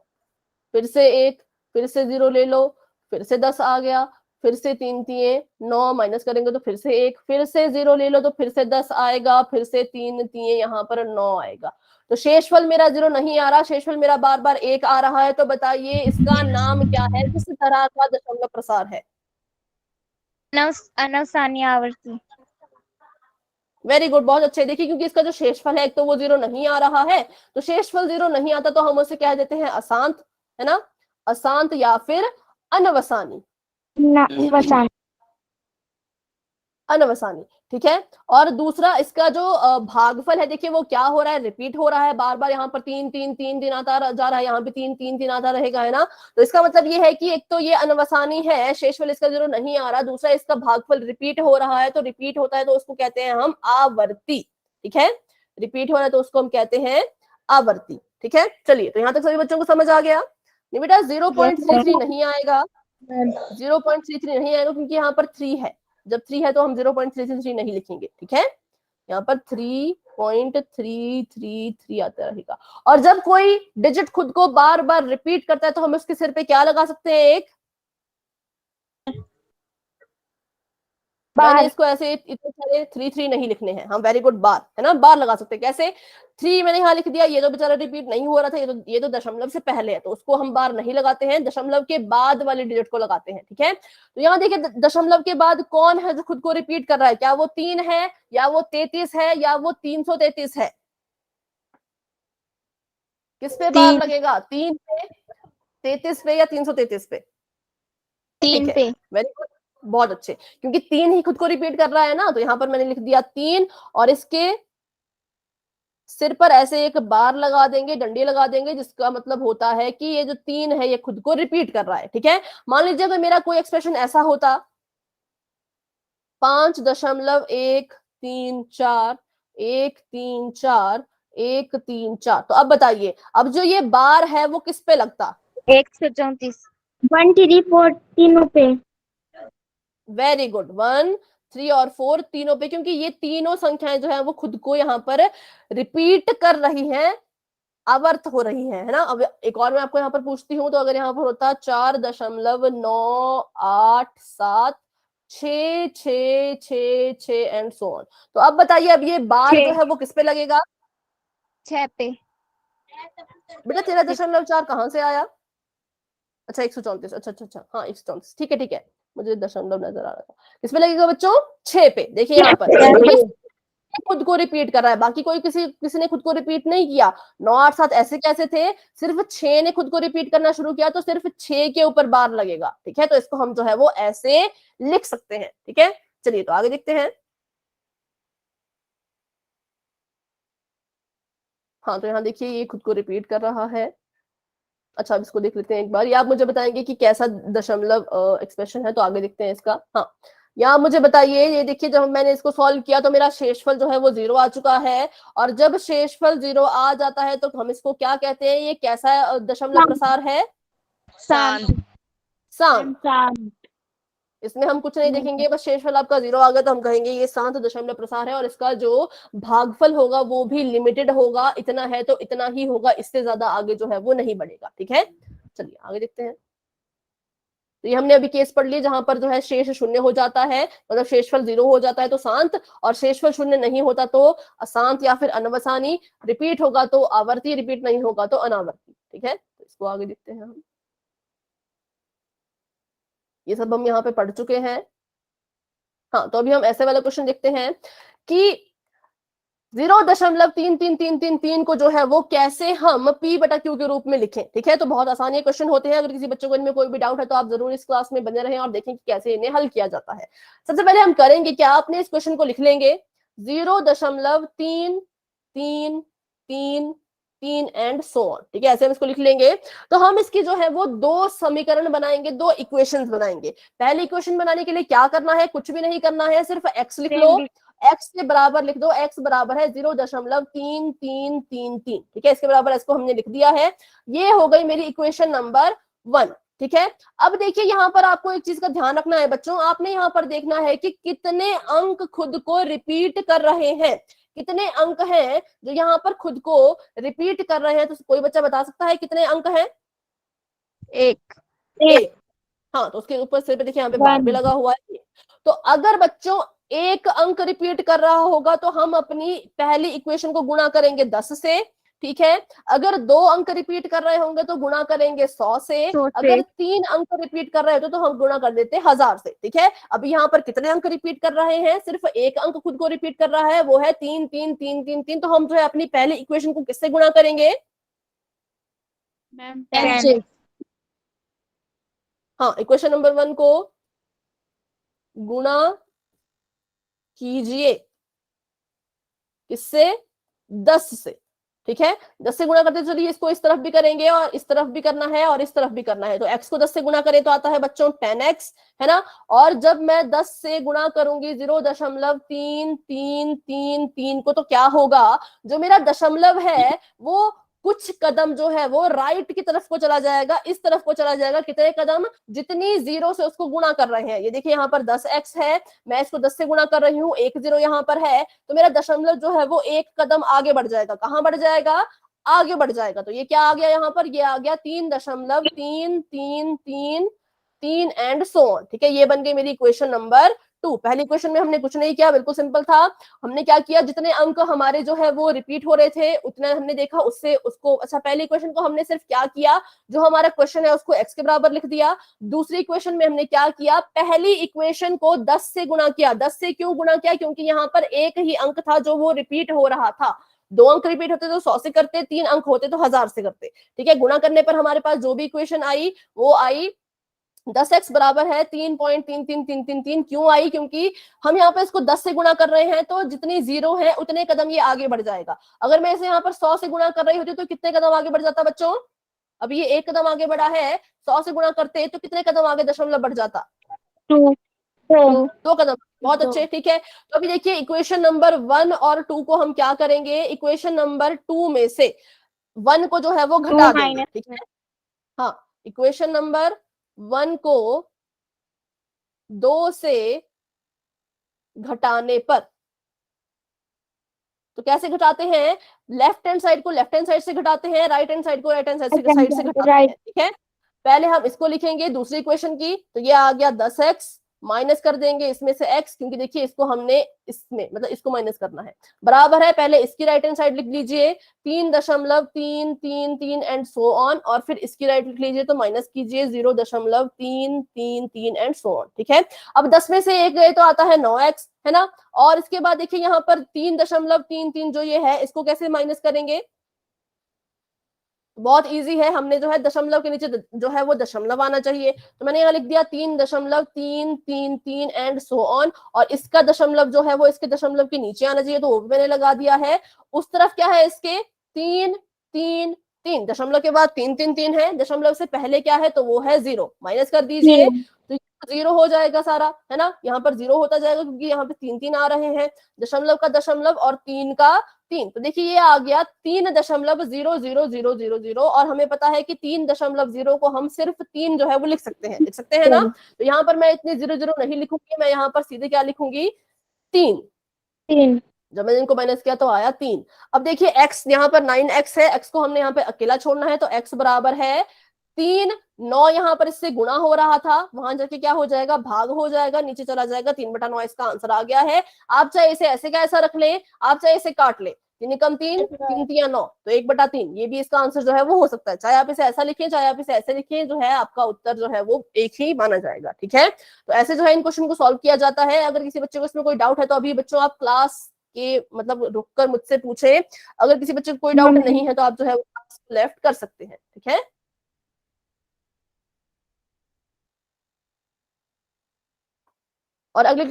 फिर से 1, फिर से 0 ले लो, फिर से 10 आ गया, फिर से 3 3 9, माइनस करेंगे तो फिर से 1, फिर से 0 ले लो तो फिर से 10 आएगा, फिर से 3 3 यहाँ पर 9 आएगा। तो शेषफल मेरा 0 नहीं आ रहा, शेषफल मेरा बार बार 1 आ रहा है। तो बताइए इसका नाम क्या है, किस तरह का दशमलव प्रसार है। अनवसानी आवर्ती। वेरी गुड, बहुत अच्छे। देखिए क्योंकि इसका जो शेषफल है एक तो वो 0 नहीं आ रहा है, तो शेषफल 0 नहीं आता तो हम उसे कह देते हैं अशांत, है ना, अशांत या फिर अनवसानी, अनवसानी। ठीक है, और दूसरा इसका जो भागफल है देखिए वो क्या हो रहा है, रिपीट हो रहा है बार बार, यहाँ पर 3 3 3 दिन आता जा रहा है, यहाँ पे 3 3 3 आता रहेगा, है ना। तो इसका मतलब ये है कि एक तो ये अनवसानी है, शेषफल इसका 0 नहीं आ रहा, दूसरा इसका भागफल रिपीट हो रहा है, तो रिपीट होता है तो उसको कहते हैं हम आवर्ती। ठीक है, रिपीट हो रहा है तो उसको हम कहते हैं आवर्ती। ठीक है, चलिए तो यहाँ तक सभी बच्चों को समझ आ गया। नहीं बेटा 0.33 नहीं आएगा, 0.33 नहीं आएगा क्योंकि यहाँ पर 3 है, जब 3 है तो हम 0.333 नहीं लिखेंगे। ठीक है, यहाँ पर 3.333 आता रहेगा। और जब कोई डिजिट खुद को बार बार रिपीट करता है तो हम उसके सिर पे क्या लगा सकते हैं, एक मैंने इसको ऐसे इतने सारे 3 3 नहीं लिखने हैं हम, वेरी गुड, बार, है ना, बार लगा सकते हैं। कैसे, 3 मैंने यहाँ लिख दिया, ये तो बेचारा रिपीट नहीं हो रहा था, ये तो दशमलव से पहले है तो उसको हम बार नहीं लगाते हैं, दशमलव के बाद वाले डिजिट को लगाते हैं। ठीक है, तो यहाँ देखिए दशमलव के बाद कौन है जो खुद को रिपीट कर रहा है, क्या वो 3 है या वो 33 है या वो 333 है, किस पे बार लगेगा, 3 पे, 33 पे या 333 पे, 3 पे। वेरी गुड, बहुत अच्छे, क्योंकि 3 ही खुद को रिपीट कर रहा है ना, तो यहाँ पर मैंने लिख दिया 3 और इसके सिर पर ऐसे एक बार लगा देंगे, डंडी लगा देंगे, जिसका मतलब होता है कि ये जो 3 है ये खुद को रिपीट कर रहा है। ठीक है, मान लीजिए अगर मेरा कोई एक्सप्रेशन ऐसा होता 5.134, 134, 134, तो अब बताइए अब जो ये बार है वो किस पे लगता? 134। 134 तीनों पे। वेरी गुड, 1, 3 और 4 तीनों पे, क्योंकि ये तीनों संख्याएं जो है वो खुद को यहाँ पर रिपीट कर रही हैं, आवर्त हो रही है ना। अब एक और मैं आपको यहाँ पर पूछती हूँ, तो अगर यहाँ पर होता 4.987 6 एंड सो ऑन, तो अब बताइए अब ये बार जो है वो किस पे लगेगा? 6 पे। बेटा 13.4 कहाँ से आया? अच्छा 134, अच्छा हाँ 134, ठीक है ठीक है, मुझे दशमलव नजर आ रहा था। किस पे लगेगा बच्चों? 6 पे। देखिए यहाँ पर खुद को रिपीट कर रहा है, बाकी कोई किसी ने खुद को रिपीट नहीं किया। 9, 8, 7 ऐसे कैसे थे? सिर्फ 6 ने खुद को रिपीट करना शुरू किया, तो सिर्फ 6 के ऊपर बार लगेगा। ठीक है, तो इसको हम जो है वो ऐसे लिख सकते हैं। ठीक है, चलिए तो आगे देखते हैं। हाँ, तो यहाँ देखिए ये खुद को रिपीट कर रहा है। अच्छा, अब इसको देख लेते हैं एक बार, या आप मुझे बताएंगे कि कैसा दशमलव एक्सप्रेशन है, तो आगे देखते हैं इसका। हाँ, या आप मुझे बताइए, ये देखिए जब मैंने इसको सॉल्व किया तो मेरा शेषफल जो है वो 0 आ चुका है, और जब शेषफल 0 आ जाता है तो हम इसको क्या कहते हैं? ये कैसा दशमलव प्रसार है? शांत। शांत। इसमें हम कुछ नहीं देखेंगे, बस शेषफल आपका 0 आ गया तो हम कहेंगे ये शांत दशमलव प्रसार है, और इसका जो भागफल होगा वो भी लिमिटेड होगा, इतना है तो इतना ही होगा, इससे ज्यादा आगे जो है वो नहीं बढ़ेगा। ठीक है, चलिए आगे देखते हैं। तो ये हमने अभी केस पढ़ लिया जहां पर जो है शेष शून्य हो जाता है, मतलब शेषफल 0 हो जाता है तो शांत, और शेषफल शून्य नहीं होता तो अशांत या फिर अनवसानी, रिपीट होगा तो आवर्ती, रिपीट नहीं होगा तो अनावर्ती। ठीक है, तो इसको आगे देखते हैं हम। ये सब हम यहाँ पे पढ़ चुके हैं। हाँ, तो अभी हम ऐसे वाला क्वेश्चन देखते हैं कि 0.3333 को जो है वो कैसे हम P/Q के रूप में लिखें। ठीक है, तो बहुत आसान ये क्वेश्चन होते हैं, अगर किसी बच्चों को इनमें कोई भी डाउट है तो आप जरूर इस क्लास में बने रहें और देखें कि कैसे इन्हें हल किया जाता है। सबसे पहले हम करेंगे क्या, अपने इस क्वेश्चन को लिख लेंगे 0.333 एंड सो ऑन। ठीक है, ऐसे हम इसको लिख लेंगे। तो हम इसकी जो है वो 2 समीकरण बनाएंगे, 2 इक्वेशंस बनाएंगे। पहले इक्वेशन बनाने के लिए क्या करना है? कुछ भी नहीं करना है, सिर्फ x लिख लो, x के बराबर लिख दो, x बराबर है 0.3333। ठीक है, इसके बराबर इसको हमने लिख दिया है। ये हो गई मेरी इक्वेशन नंबर 1। ठीक है, अब देखिए यहाँ पर आपको एक चीज का ध्यान रखना है बच्चों, आपने यहाँ पर देखना है कि कितने अंक खुद को रिपीट कर रहे हैं, कितने अंक हैं जो यहाँ पर खुद को रिपीट कर रहे हैं। तो कोई बच्चा बता सकता है कितने अंक हैं? 1। हाँ, तो उसके ऊपर सिर पे देखिए यहाँ पे बार भी लगा हुआ है। तो अगर बच्चों 1 अंक रिपीट कर रहा होगा तो हम अपनी पहली इक्वेशन को गुणा करेंगे 10 से। ठीक है, अगर 2 अंक रिपीट कर रहे होंगे तो गुणा करेंगे 100 से, अगर 3 अंक रिपीट कर रहे होते तो हम गुणा कर देते 1000 से। ठीक है, अभी यहाँ पर कितने अंक रिपीट कर रहे हैं? सिर्फ 1 अंक खुद को रिपीट कर रहा है, वो है 3 3 3 3 3। तो हम जो है अपनी पहली इक्वेशन को किससे गुणा करेंगे? मैम 10 से। हाँ, इक्वेशन नंबर 1 को गुणा कीजिए किससे? 10 से। ठीक है, 10 से गुणा करते चलिए, इसको इस तरफ भी करेंगे और इस तरफ भी करना है और इस तरफ भी करना है। तो x को 10 से गुणा करें तो आता है बच्चों 10x, है ना। और जब मैं 10 से गुणा करूंगी 0.3333 को, तो क्या होगा? जो मेरा दशमलव है वो कुछ कदम जो है वो राइट की तरफ को चला जाएगा, इस तरफ को चला जाएगा। कितने कदम? जितनी 0 से उसको गुणा कर रहे हैं। ये देखिए यहाँ पर 10x है, मैं इसको 10 से गुणा कर रही हूँ, 1 0 यहाँ पर है, तो मेरा दशमलव जो है वो 1 कदम आगे बढ़ जाएगा। कहाँ बढ़ जाएगा? आगे बढ़ जाएगा। तो ये क्या आ गया यहाँ पर? ये आ गया 3.333 एंड सो ऑन। ठीक है, ये बन गई मेरी इक्वेशन नंबर 2। पहली इक्वेशन में हमने कुछ नहीं किया, बिल्कुल सिंपल था। हमने क्या किया, जितने अंक हमारे जो है वो रिपीट हो रहे थे उतना हमने देखा, उससे उसको अच्छा पहली इक्वेशन को हमने सिर्फ क्या किया, जो हमारा क्वेश्चन है उसको x के बराबर लिख दिया। दूसरी इक्वेशन में हमने क्या किया, पहली इक्वेशन को 10 से गुणा किया। 10 से क्यों गुणा किया? क्योंकि यहाँ पर एक ही अंक था जो वो रिपीट हो रहा था। 2 अंक रिपीट होते तो 100 से करते, 3 अंक होते तो 1000 से करते। ठीक है, गुणा करने पर हमारे पास जो भी इक्वेशन आई वो आई 10x बराबर है 3.33333। क्यों आई? क्योंकि हम यहाँ पे इसको 10 से गुणा कर रहे हैं, तो जितनी जीरो है उतने कदम ये आगे बढ़ जाएगा। अगर मैं इसे यहाँ पर 100 से गुणा कर रही होती तो कितने कदम आगे बढ़ जाता बच्चों? अब ये एक कदम आगे बढ़ा है, 100 से गुणा करते तो कितने कदम आगे दशमलव बढ़ जाता? 2 दो कदम। बहुत अच्छे, ठीक है। तो अभी देखिए इक्वेशन नंबर 1 और 2 को हम क्या करेंगे, इक्वेशन नंबर 2 में से 1 को जो है वो घटा देंगे, ठीक है। हाँ, इक्वेशन नंबर 1 को 2 से घटाने पर, तो कैसे घटाते हैं? लेफ्ट हैंड साइड को लेफ्ट हैंड साइड से घटाते हैं, राइट हैंड साइड को राइट हैंड साइड से घटाते हैं, ठीक है। पहले हम इसको लिखेंगे दूसरी इक्वेशन की, तो ये आ गया 10x, माइनस कर देंगे इसमें से x, क्योंकि देखिए इसको हमने इसमें मतलब इसको माइनस करना है, बराबर है, पहले इसकी राइट हैंड साइड लिख लीजिए 3.333 एंड सो ऑन, और फिर इसकी राइट लिख लीजिए तो माइनस कीजिए 0.333 एंड सो ऑन, ठीक है। अब 10 में से एक गए तो आता है 9x, है ना। और इसके बाद देखिए यहाँ पर 3.33 जो ये है, इसको कैसे माइनस करेंगे? बहुत इजी है, हमने जो है दशमलव के नीचे जो है वो दशमलव आना चाहिए, तो मैंने यहाँ लिख दिया 3.333 एंड सो ऑन, और इसका दशमलव जो है वो इसके दशमलव के नीचे आना चाहिए, तो वो भी मैंने लगा दिया है। उस तरफ क्या है इसके 3 दशमलव के बाद 3 है, दशमलव से पहले क्या है तो वो है 0, माइनस कर दीजिए तो 0 हो जाएगा सारा, है ना। यहाँ पर 0 होता जाएगा क्योंकि यहाँ पे 3 आ रहे हैं, दशमलव का दशमलव और 3 का 3, तो देखिए ये आ गया 3.00000, और हमें पता है कि 3.0 को हम सिर्फ 3 जो है वो लिख सकते हैं ना। तो यहाँ पर मैं इतने 0 नहीं लिखूंगी, मैं यहाँ पर सीधे क्या लिखूंगी 3। जब मैंने इनको माइनस किया तो आया 3। अब देखिए x यहाँ पर 9x है, x को हमने यहाँ पे अकेला छोड़ना है, तो x बराबर है 3। 9 यहाँ पर इससे गुणा हो रहा था, वहां जाके क्या हो जाएगा, भाग हो जाएगा, नीचे चला जाएगा, 3/9 इसका आंसर आ गया है। आप चाहे इसे ऐसे का ऐसा रख लें, आप चाहे इसे काट ले, 3 कम 3, 3 9, तो 1/3, ये भी इसका आंसर जो है वो हो सकता है। चाहे आप इसे ऐसा लिखें, चाहे आप इसे ऐसे लिखें, जो है आपका उत्तर जो है वो एक ही माना जाएगा, ठीक है। तो ऐसे जो है इन क्वेश्चन को सॉल्व किया जाता है। अगर किसी बच्चे को इसमें कोई डाउट है तो अभी बच्चों आप क्लास के मतलब रुककर मुझसे पूछे, अगर किसी बच्चे को कोई डाउट नहीं है तो आप जो है लेफ्ट कर सकते हैं, ठीक है। और अगले